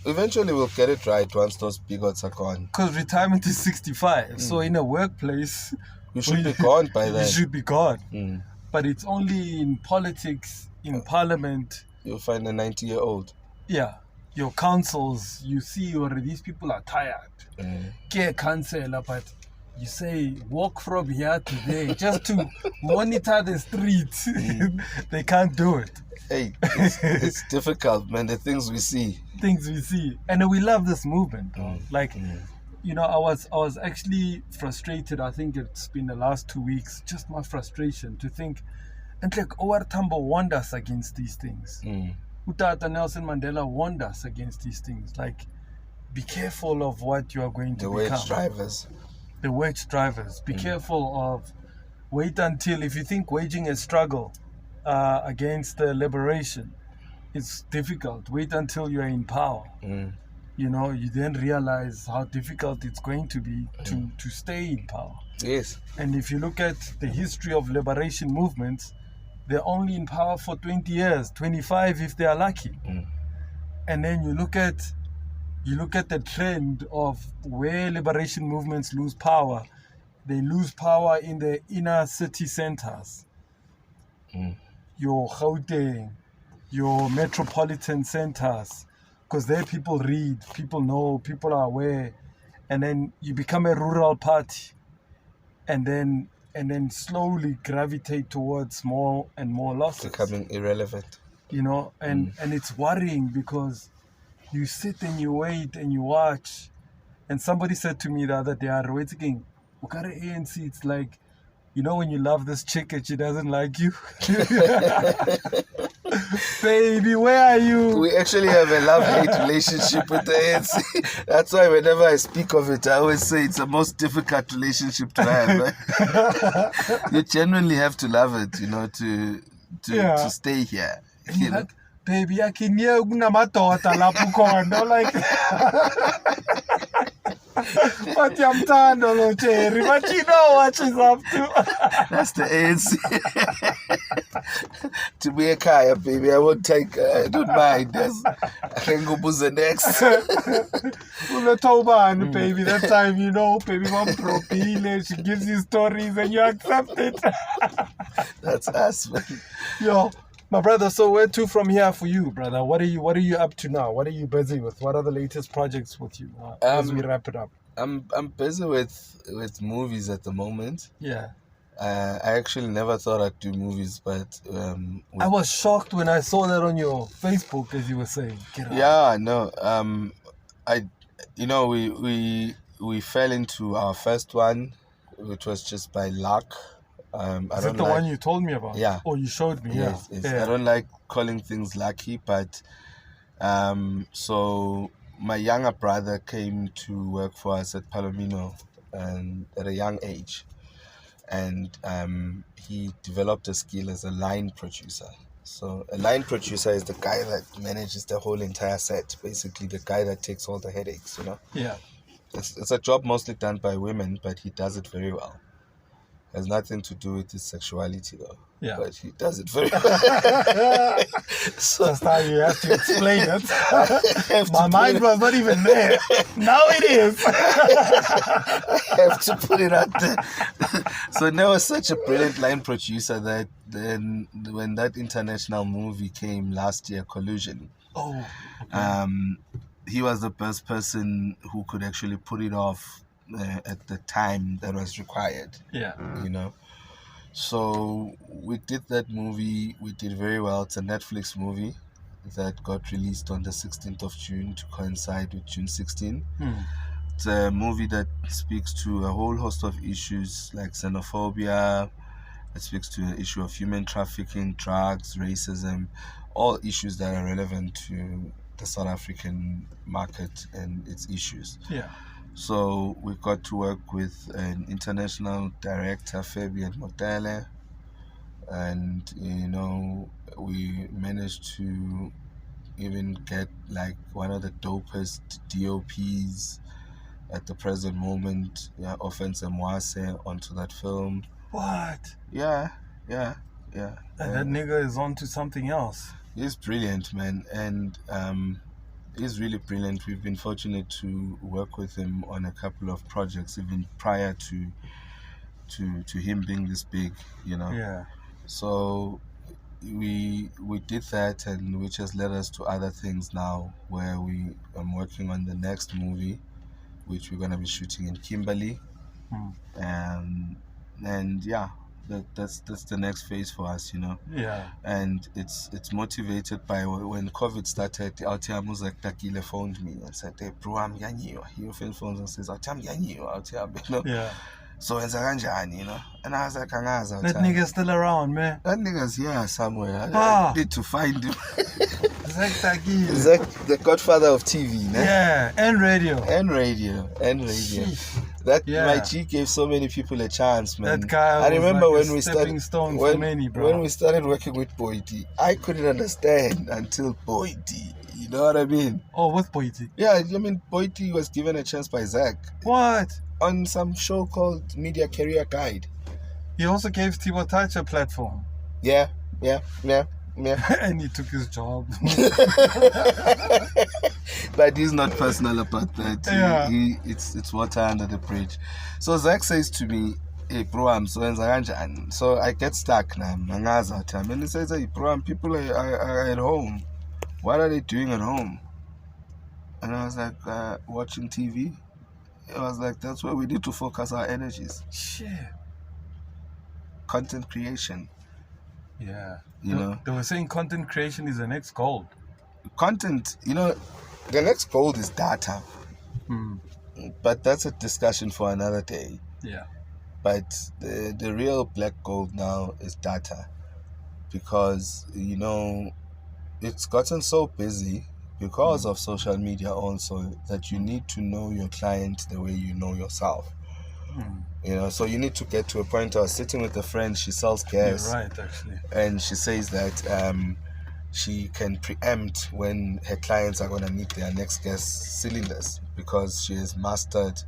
S2: Eventually we'll get it right once those bigots are gone.
S1: Because retirement is 65. So in a workplace,
S2: you should be gone by then.
S1: You should be gone. But it's only in politics, in parliament.
S2: You'll find a 90-year-old.
S1: Yeah. Your councils, you see already these people are tired. Care councillor, but you say, walk from here to there just to monitor the streets. They can't do it.
S2: Hey, it's difficult, man, the things we see.
S1: And we love this movement, bro. I was actually frustrated. I think it's been the last 2 weeks, just my frustration to think, and like Owar Tambo warned us against these things. Utata Nelson Mandela warned us against these things. Like, be careful of what you are going to become. The wage drivers. Be careful of, wait until, if you think waging a struggle against the liberation, it's difficult. Wait until you're in power. You then realize how difficult it's going to be to stay in power.
S2: Yes.
S1: And if you look at the history of liberation movements, they're only in power for 20 years, 25 if they are lucky. And then you look at the trend of where liberation movements lose power. They lose power in the inner city centers. Your Gauteng, your metropolitan centers, because there people read, people know, people are aware, and then you become a rural party, and then slowly gravitate towards more and more losses.
S2: Becoming irrelevant.
S1: And it's worrying, because you sit and you wait and you watch. And somebody said to me the other day, waiting, Ukare ANC, it's like, when you love this chick and she doesn't like you. Baby, where are you?
S2: We actually have a love-hate relationship with the ANC. That's why whenever I speak of it, I always say it's the most difficult relationship to have. You genuinely have to love it, to stay here.
S1: Like, baby, I can hear unamatota lapho khona, like. But I'm tired of Jerry, but you know what she's up to.
S2: That's the ANC. To be a kaya, baby, I won't take. I don't mind. I can go booze the next.
S1: Baby, that time baby, one propile, she gives you stories and you accept it.
S2: That's us, man.
S1: My brother, so where to from here for you, brother? What are you up to now? What are you busy with? What are the latest projects with you as we wrap it up?
S2: I'm busy with movies at the moment.
S1: Yeah.
S2: I actually never thought I'd do movies, but
S1: I was shocked when I saw that on your Facebook, as you were saying.
S2: Yeah, no. We fell into our first one, which was just by luck.
S1: Is it the one you told me about?
S2: Yeah.
S1: Or you showed me?
S2: Yes,
S1: Yeah.
S2: yes. I don't like calling things lucky, but so my younger brother came to work for us at Palomino and at a young age, and he developed a skill as a line producer. So a line producer is the guy that manages the whole entire set, basically the guy that takes all the headaches,
S1: Yeah.
S2: It's a job mostly done by women, but he does it very well. Has nothing to do with his sexuality, though.
S1: Yeah.
S2: But he does it very well.
S1: So that's how you have to explain it. My mind was not even there. Now it is.
S2: I have to put it out there. So Neo was such a brilliant line producer that then when that international movie came last year, Collusion, he was the best person who could actually put it off at the time that was required.
S1: Yeah.
S2: So we did that movie. We did very well. It's a Netflix movie that got released on the 16th of June to coincide with June 16. It's a movie that speaks to a whole host of issues like xenophobia. It speaks to the issue of human trafficking, drugs, racism, all issues that are relevant to the South African market and its issues.
S1: Yeah.
S2: So we got to work with an international director, Fabian Motele, and we managed to even get like one of the dopest DOPs at the present moment, Offense Mwase, onto that film.
S1: What?
S2: Yeah.
S1: And that nigga is on to something else.
S2: He's brilliant, man, and he's really brilliant. We've been fortunate to work with him on a couple of projects even prior to him being this big,
S1: Yeah.
S2: So we did that, and which has led us to other things now, where I'm working on the next movie, which we're gonna be shooting in Kimberley, and yeah. That's the next phase for us,
S1: Yeah.
S2: And it's motivated by when COVID started. Autia Muzak Takile phoned me and said, "Hey, bro, I'm yanyiwa." He often phones and says, "Autia, I'm yanyiwa, Autia."
S1: Yeah.
S2: So it's a and I was like,
S1: that nigga's still around, man.
S2: That nigga's here somewhere. I need to find him.
S1: Zach,
S2: the godfather of TV, ne?
S1: Yeah, and radio.
S2: Sheesh. My G gave so many people a chance, man.
S1: That guy
S2: I remember
S1: was
S2: when we
S1: stepping
S2: started
S1: stone for many, bro.
S2: When we started working with Boy D, I couldn't understand until Boy D. You know what I mean?
S1: Oh, with Boy D?
S2: Yeah, I mean Boy D was given a chance by Zach.
S1: What?
S2: On some show called Media Career Guide.
S1: He also gave Tibo Touch a platform.
S2: Yeah.
S1: And he took his job.
S2: But he's not personal about that.
S1: Yeah.
S2: It's water under the bridge. So Zach says to me, "Hey bro, I'm so and so I get stuck now. And he says, "Hey bro, people are at home. What are they doing at home?" And I was like, watching TV. I was like, that's where we need to focus our energies.
S1: Shit.
S2: Content creation.
S1: Yeah.
S2: They
S1: were saying content creation is the next goal.
S2: Content, the next goal is data. But that's a discussion for another day.
S1: Yeah.
S2: But the real black gold now is data. Because, it's gotten so busy because of social media also that you need to know your client the way you know yourself. So you need to get to a point. I was sitting with a friend, she sells gas.
S1: You're right, actually.
S2: And she says that she can preempt when her clients are going to need their next gas cylinders because she has mastered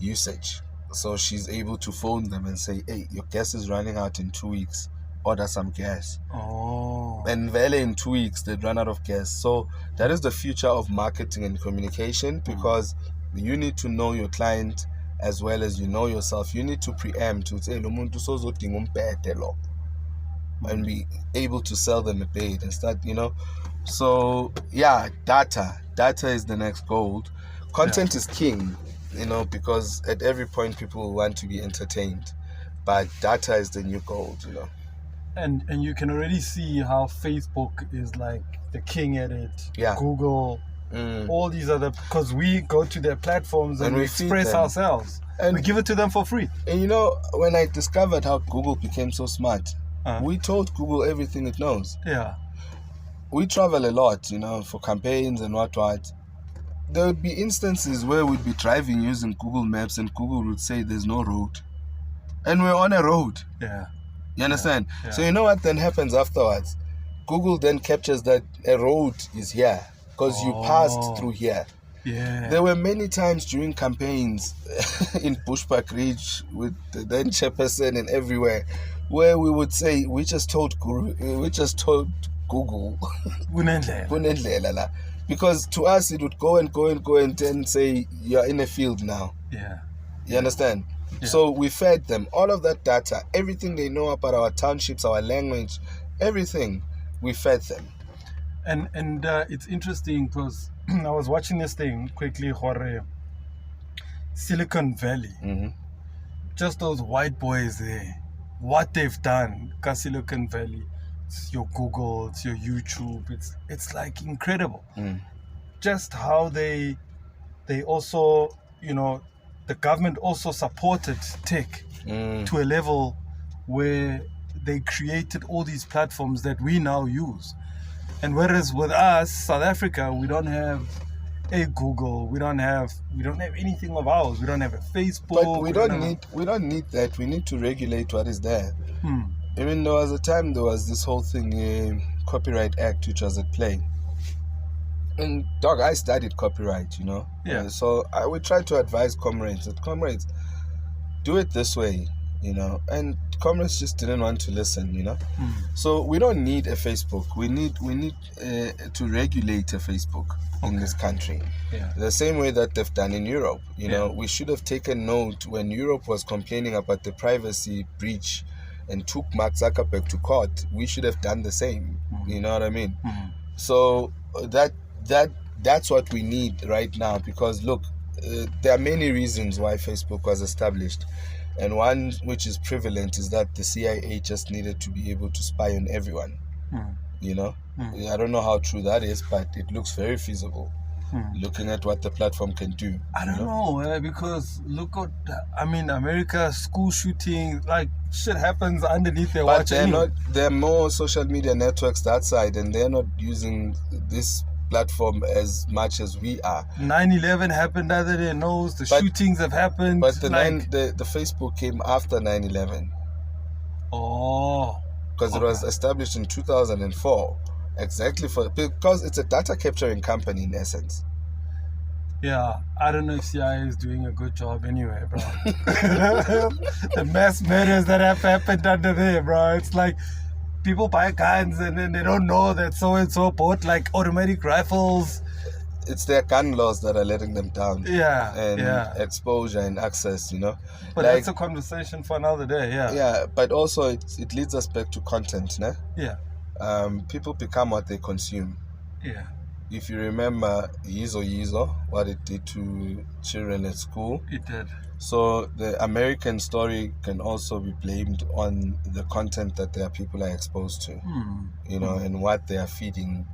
S2: usage. So she's able to phone them and say, "Hey, your gas is running out in 2 weeks. Order some gas."
S1: Oh.
S2: And vele in 2 weeks, they'd run out of gas. So that is the future of marketing and communication, because you need to know your client as well as you know yourself. You need to preempt to say, "Lo muntu sozodinga umpete lo." and be able to sell them a bait and start, So yeah, data is the next gold. Content is king, because at every point people want to be entertained, but data is the new gold.
S1: And you can already see how Facebook is like the king at it.
S2: Yeah.
S1: Google, all these other, because we go to their platforms and we
S2: feed
S1: express
S2: them.
S1: ourselves. And we give it to them for free.
S2: And when I discovered how Google became so smart, we told Google everything it knows.
S1: Yeah.
S2: We travel a lot, for campaigns and what. There would be instances where we'd be driving using Google Maps and Google would say there's no road. And we're on a road.
S1: Yeah.
S2: You understand?
S1: Yeah.
S2: So you know what then happens afterwards? Google then captures that a road is here because you passed through here.
S1: Yeah.
S2: There were many times during campaigns in Bushbuck Ridge with the then chairperson and everywhere where we would say, we just told Google. Kunendlela la. Because to us it would go and then say you're in a field now.
S1: Yeah.
S2: You understand? Yeah. So we fed them all of that data, everything they know about our townships, our language, everything, we fed them.
S1: And it's interesting because I was watching this thing quickly, Jorge. Silicon Valley.
S2: Mm-hmm.
S1: Just those white boys there. What they've done, Silicon Valley. It's your Google, it's your YouTube. It's like incredible. Just how they also, the government also supported tech to a level where they created all these platforms that we now use. And whereas with us, South Africa, we don't have a Google, we don't have anything of ours. We don't have a Facebook.
S2: But we don't need that. We need to regulate what is there. Even though at the time there was this whole thing, Copyright Act, which was at play. And dog, I studied copyright,
S1: Yeah.
S2: So I would try to advise comrades do it this way, and comrades just didn't want to listen, So we don't need a Facebook. We need to regulate a Facebook in this country.
S1: Yeah.
S2: The same way that they've done in Europe. We should have taken note when Europe was complaining about the privacy breach and took Mark Zuckerberg to court. We should have done the same. You know what I mean? So that's what we need right now, because look, there are many reasons why Facebook was established, and one which is prevalent is that the CIA just needed to be able to spy on everyone. I don't know how true that is, but it looks very feasible looking at what the platform can do.
S1: I don't know, because look at, America, school shooting, like shit happens underneath their watch.
S2: But there are more social media networks that side, and they're not using this platform as much as we are.
S1: 9/11 happened under their nose. Shootings have happened.
S2: But the Facebook came after 9/11.
S1: Oh.
S2: Because it was established in 2004. Exactly because it's a data capturing company in essence.
S1: Yeah, I don't know if CIA is doing a good job anyway, bro. The mass murders that have happened under there, bro. It's like people buy guns and then they don't know that so-and-so bought like automatic rifles.
S2: It's their gun laws that are letting them down.
S1: Yeah.
S2: And exposure and access,
S1: But that's a conversation for another day, yeah.
S2: Yeah, but also it leads us back to content, né?
S1: Yeah.
S2: People become what they consume.
S1: Yeah.
S2: If you remember Yizo, what it did to children at school.
S1: It did.
S2: So the American story can also be blamed on the content that their people are exposed to, and what they are feeding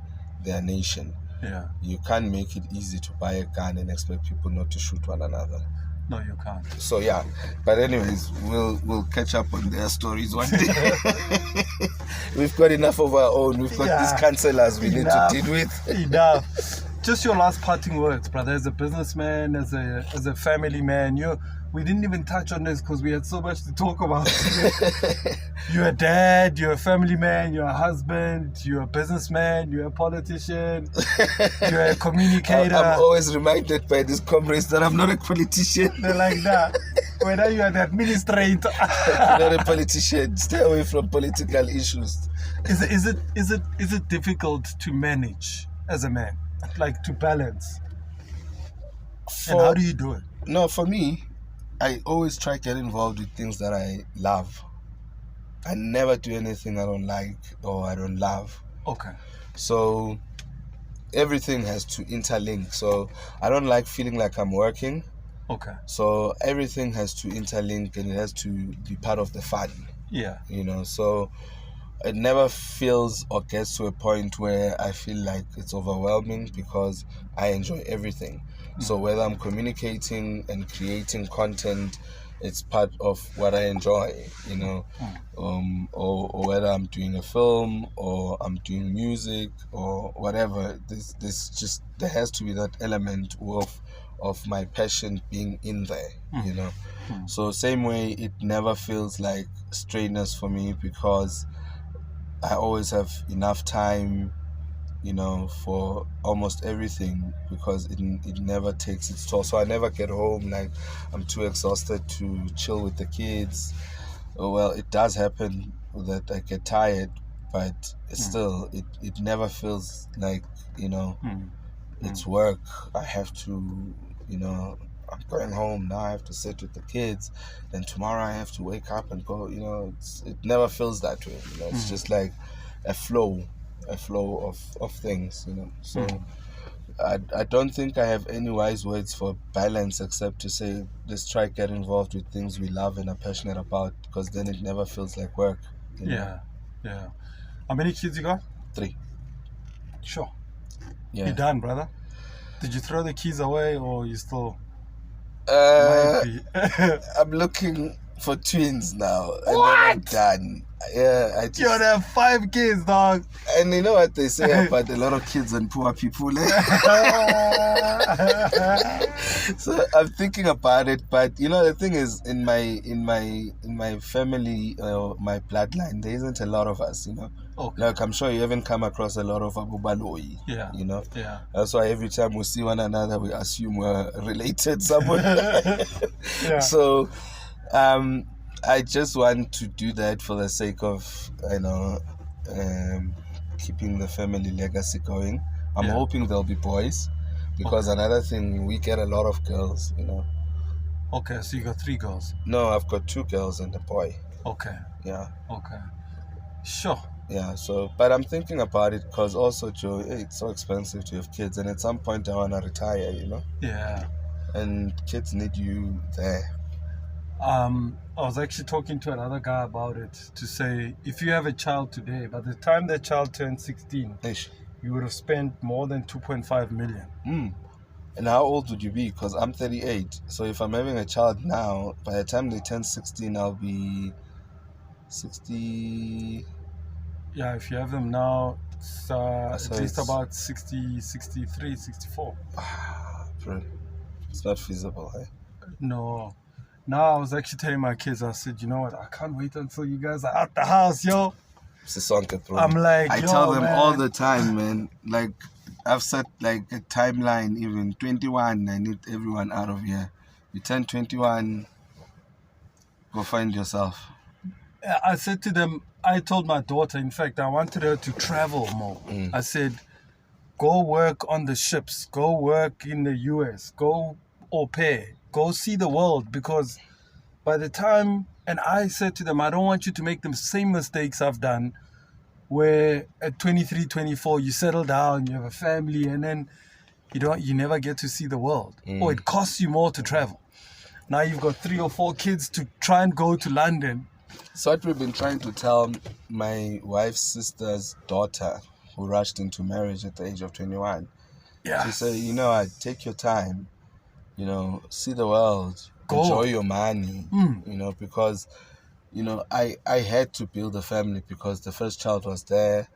S2: their nation.
S1: Yeah.
S2: You can't make it easy to buy a gun and expect people not to shoot one another.
S1: No, you can't.
S2: So yeah, but anyways, we'll catch up on their stories one day. We've got enough of our own. We've got these cancellers we need to deal with.
S1: Enough. Just your last parting words, brother. As a businessman, as a family man, we didn't even touch on this because we had so much to talk about. You're a dad, you're a family man, you're a husband, you're a businessman, you're a politician, you're a communicator.
S2: I'm always reminded by these comrades that I'm not a politician.
S1: They're like that. Whether you're an administrator.
S2: I'm not a politician. Stay away from political issues.
S1: Is it difficult to manage as a man? Like to balance? And how do you do it?
S2: No, for me, I always try to get involved with things that I love. I never do anything I don't like or I don't love.
S1: Okay.
S2: So everything has to interlink. So I don't like feeling like I'm working.
S1: Okay.
S2: So everything has to interlink and it has to be part of the fun.
S1: Yeah.
S2: So it never feels or gets to a point where I feel like it's overwhelming because I enjoy everything. So whether I'm communicating and creating content, it's part of what I enjoy, or whether I'm doing a film or I'm doing music or whatever. There has to be that element of my passion being in there, So same way, it never feels like straightness for me because I always have enough time, for almost everything because it never takes its toll. So I never get home like I'm too exhausted to chill with the kids. Well, it does happen that I get tired, but still, it never feels like, it's work. I have to, I'm going home now. I have to sit with the kids. Then tomorrow I have to wake up and go. It never feels that way. It's just like a flow of things. So I don't think I have any wise words for balance except to say let's try get involved with things we love and are passionate about because then it never feels like work.
S1: Yeah. How many kids you got?
S2: 3.
S1: Sure.
S2: Yeah.
S1: You done, brother? Did you throw the keys away or you still?
S2: I'm looking for twins now. And then I'm done. Yeah, I just...
S1: You would have 5 kids, dog.
S2: And you know what they say about a lot of kids and poor people? So I'm thinking about it, but the thing is, in my family, my bloodline, there isn't a lot of us,
S1: Okay.
S2: Like I'm sure you haven't come across a lot of Abu Baloyi.
S1: Yeah. Yeah.
S2: That's why every time we see one another, we assume we're related somewhere.
S1: Yeah.
S2: So, I just want to do that for the sake of, keeping the family legacy going. I'm hoping there'll be boys, because another thing, we get a lot of girls,
S1: Okay, so you got 3 girls.
S2: No, I've got 2 girls and a boy.
S1: Okay.
S2: Yeah.
S1: Okay. Sure.
S2: Yeah, so, but I'm thinking about it because also, Joe, it's so expensive to have kids, and at some point I want to retire,
S1: Yeah.
S2: And kids need you there.
S1: I was actually talking to another guy about it to say, if you have a child today, by the time that child turns 16, you would have spent more than 2.5 million.
S2: And how old would you be? Because I'm 38. So if I'm having a child now, by the time they turn 16, I'll be 60.
S1: Yeah, if you have them now, it's
S2: So
S1: at least
S2: it's-
S1: about 60, 63, 64.
S2: Bro, it's not feasible, eh?
S1: No. Now I was actually telling my kids, I said, you know what, I can't wait until you guys are out the house, yo.
S2: Sisonke, bro.
S1: I'm like,
S2: I tell them all
S1: man.
S2: the time, man. Like, I've set like a timeline, even 21. I need everyone out of here. You turn 21, go find yourself.
S1: I said to them, I told my daughter, in fact, I wanted her to travel more. I said, go work on the ships, go work in the US, go au pair, go see the world, because by the time, and I said to them, I don't want you to make the same mistakes I've done, where at 23, 24, you settle down, you have a family, and then you never get to see the world. Or it costs you more to travel. Now you've got 3 or 4 kids to try and go to London.
S2: So what we've been trying to tell my wife's sister's daughter, who rushed into marriage at the age of 21,
S1: Yeah.
S2: to say, I take your time, see the world,
S1: Go.
S2: enjoy your money, because, I had to build a family because the first child was there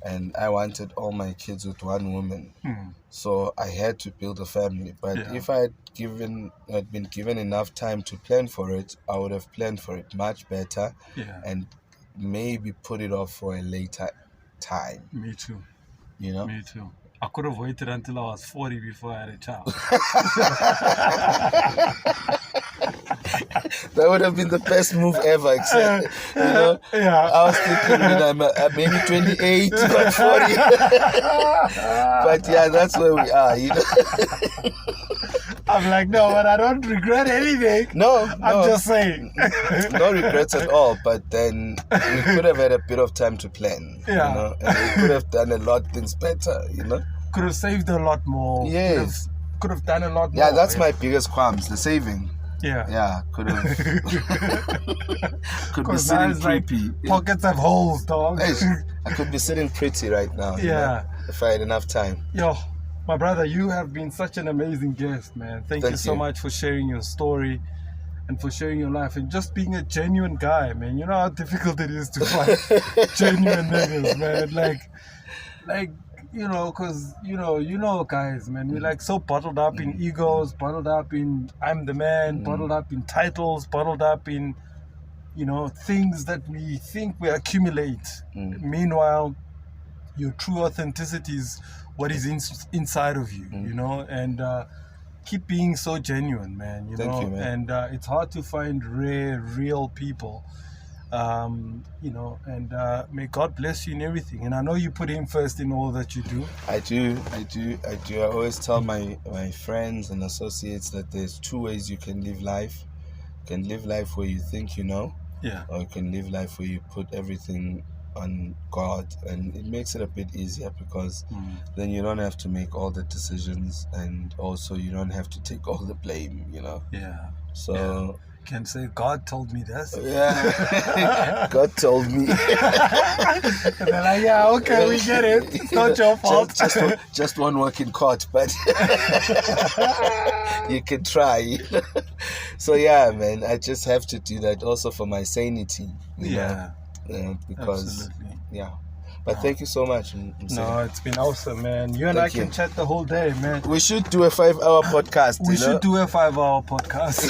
S2: and I wanted all my kids with one woman. So I had to build a family. But if I had been given enough time to plan for it, I would have planned for it much better and maybe put it off for a later time.
S1: Me too.
S2: Me
S1: too. I could have waited until I was 40 before I had a child.
S2: That would have been the best move ever, except, I was thinking I'm maybe 28, not 40. But yeah, that's where we are,
S1: I'm like, no, but I don't regret anything.
S2: No,
S1: I'm just saying.
S2: No regrets at all, but then we could have had a bit of time to plan,
S1: Yeah.
S2: you know, and we could have done a lot of things better, you know.
S1: Could have saved a lot more.
S2: Yes.
S1: Could have done a lot more.
S2: Yeah, that's my biggest qualms, the saving.
S1: Yeah.
S2: Yeah, could have. Could be
S1: Because now
S2: sitting
S1: it's like
S2: pretty.
S1: pockets have holes, dog.
S2: Hey, I could be sitting pretty right now. You
S1: Yeah.
S2: know, if I had enough time.
S1: Yo, my brother, you have been such an amazing guest, man. Thank you so much for sharing your story and for sharing your life and just being a genuine guy, man. You know how difficult it is to find genuine niggas, man. Like, you know, because, you know, guys, man, we're like so bottled up in egos, bottled up in I'm the man, bottled up in titles, bottled up in, you know, things that we think we accumulate. Meanwhile, your true authenticity is what is inside of you, you know, and keep being so genuine, man, you know.
S2: Thank you, man.
S1: And it's hard to find rare, real people. You know, and may God bless you in everything. And I know you put Him first in all that you do.
S2: I do. I always tell my friends and associates that there's two ways you can live life. You can live life where you think you know, or you can live life where you put everything on God, and it makes it a bit easier because then you don't have to make all the decisions, and also you don't have to take all the blame, you know.
S1: Yeah.
S2: So
S1: can say God told me this.
S2: yeah, God told me.
S1: And they're like, yeah, okay, we get it. It's not your fault.
S2: Just one work in court, but you can try. So yeah, man, I just have to do that also for my sanity. You know? Because
S1: absolutely.
S2: Yeah. But thank you so much.
S1: No, it's been awesome, man. You and I can chat the whole day, man.
S2: We should do a 5-hour podcast.
S1: We should do a 5-hour podcast.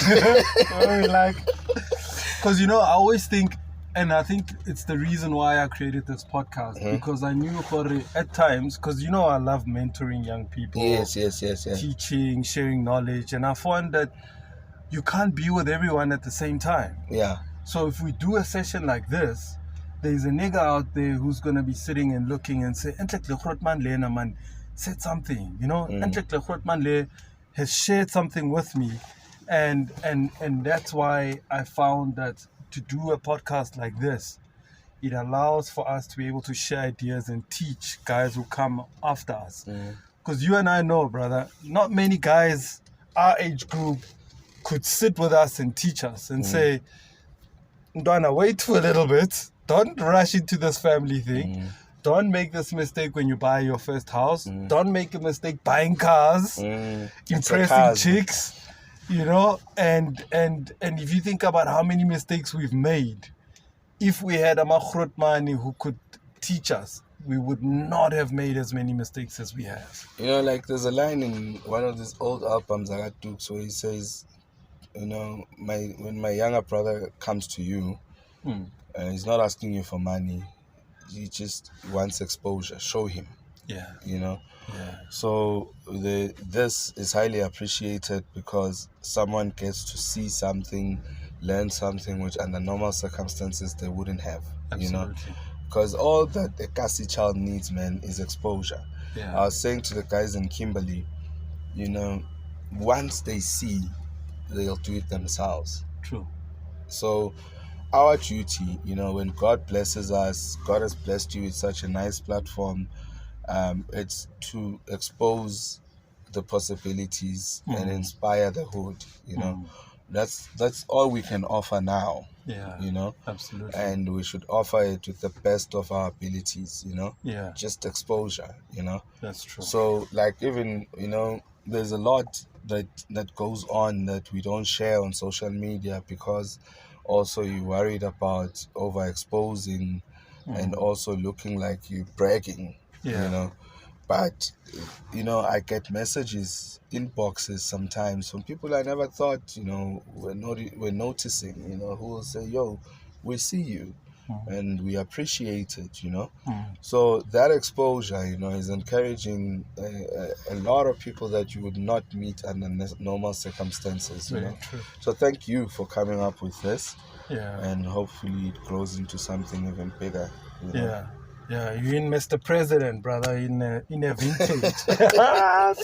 S1: Because, you know, I always think, and I think it's the reason why I created this podcast, because I knew at times, because, you know, I love mentoring young people.
S2: Yes.
S1: Teaching, sharing knowledge. And I found that you can't be with everyone at the same time.
S2: Yeah.
S1: So if we do a session like this, there's a nigga out there who's going to be sitting and looking and say, man said something, you know, has shared something with me. And that's why I found that to do a podcast like this, it allows for us to be able to share ideas and teach guys who come after us. Because you and I know, brother, not many guys our age group could sit with us and teach us and say, Ndwana, wait for a little bit. Don't rush into this family thing. Don't make this mistake when you buy your first house. Don't make a mistake buying cars, impressing chicks, you know. And if you think about how many mistakes we've made, if we had a Machrotmani who could teach us, we would not have made as many mistakes as we have.
S2: You know, like there's a line in one of these old albums I got Dukes where he says, you know, when my younger brother comes to you, he's not asking you for money. He just wants exposure. Show him.
S1: Yeah.
S2: You know?
S1: Yeah.
S2: So this is highly appreciated because someone gets to see something, learn something which under normal circumstances they wouldn't have.
S1: Absolutely.
S2: You know? Because all that a Kasi child needs, man, is exposure.
S1: Yeah.
S2: I was saying to the guys in Kimberley, you know, once they see, they'll do it themselves.
S1: True.
S2: So our duty, you know, when God blesses us, God has blessed you with such a nice platform, it's to expose the possibilities and inspire the hood, you know. That's all we can offer now.
S1: Yeah.
S2: You know?
S1: Absolutely.
S2: And we should offer it with the best of our abilities, you know?
S1: Yeah.
S2: Just exposure, you know?
S1: That's true.
S2: So like even, you know, there's a lot that goes on that we don't share on social media because also you're worried about overexposing and also looking like you're bragging, you know. But, you know, I get messages, inboxes sometimes from people I never thought, you know, were noticing, you know, who will say, yo, we see you and we appreciate it, you know. So that exposure, you know, is encouraging a lot of people that you would not meet under normal circumstances, you know.
S1: True.
S2: So thank you for coming up with this.
S1: Yeah.
S2: And hopefully it grows into something even bigger. You know?
S1: Yeah. Yeah, you're in Mr. President, brother, in a vintage.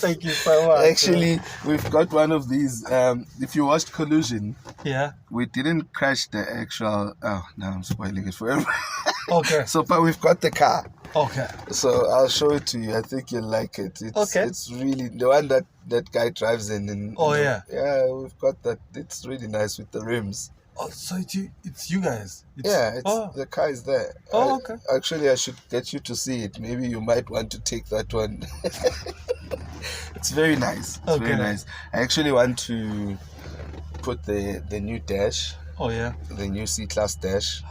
S1: Thank you so much.
S2: Actually, we've got one of these. If you watched Collusion,
S1: Yeah.
S2: we didn't crash the actual. Oh, now I'm spoiling it for everyone.
S1: Okay.
S2: So, but we've got the car.
S1: Okay.
S2: So I'll show it to you. I think you'll like it. It's really the one that guy drives in.
S1: Oh, yeah.
S2: Yeah, we've got that. It's really nice with the rims.
S1: Oh, so it's you guys.
S2: The car is there.
S1: Oh, okay.
S2: Actually, I should get you to see it. Maybe you might want to take that one. It's very nice. It's very nice. I actually want to put the new dash.
S1: Oh, yeah.
S2: The new C-Class dash.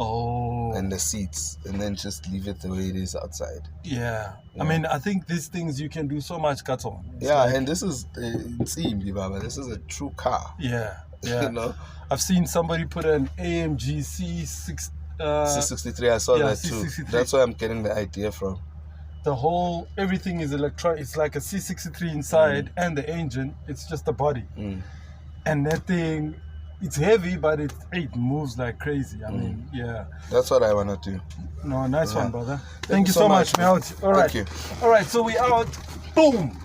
S1: Oh.
S2: And the seats, and then just leave it the way it is outside.
S1: Yeah. I mean, I think these things you can do so much cut on.
S2: And this is Baba. This is a true car.
S1: Yeah.
S2: You know,
S1: I've seen somebody put an AMG C6.
S2: C63. I saw that too.
S1: C63.
S2: That's where I'm getting the idea from.
S1: Everything is electronic. It's like a C63 inside, and the engine. It's just the body. And that thing, it's heavy, but it moves like crazy. I mean, yeah.
S2: That's what I want to do.
S1: No, nice one, brother. Thank you so much. We're out. All right.
S2: Thank you.
S1: All right, so we out. Boom.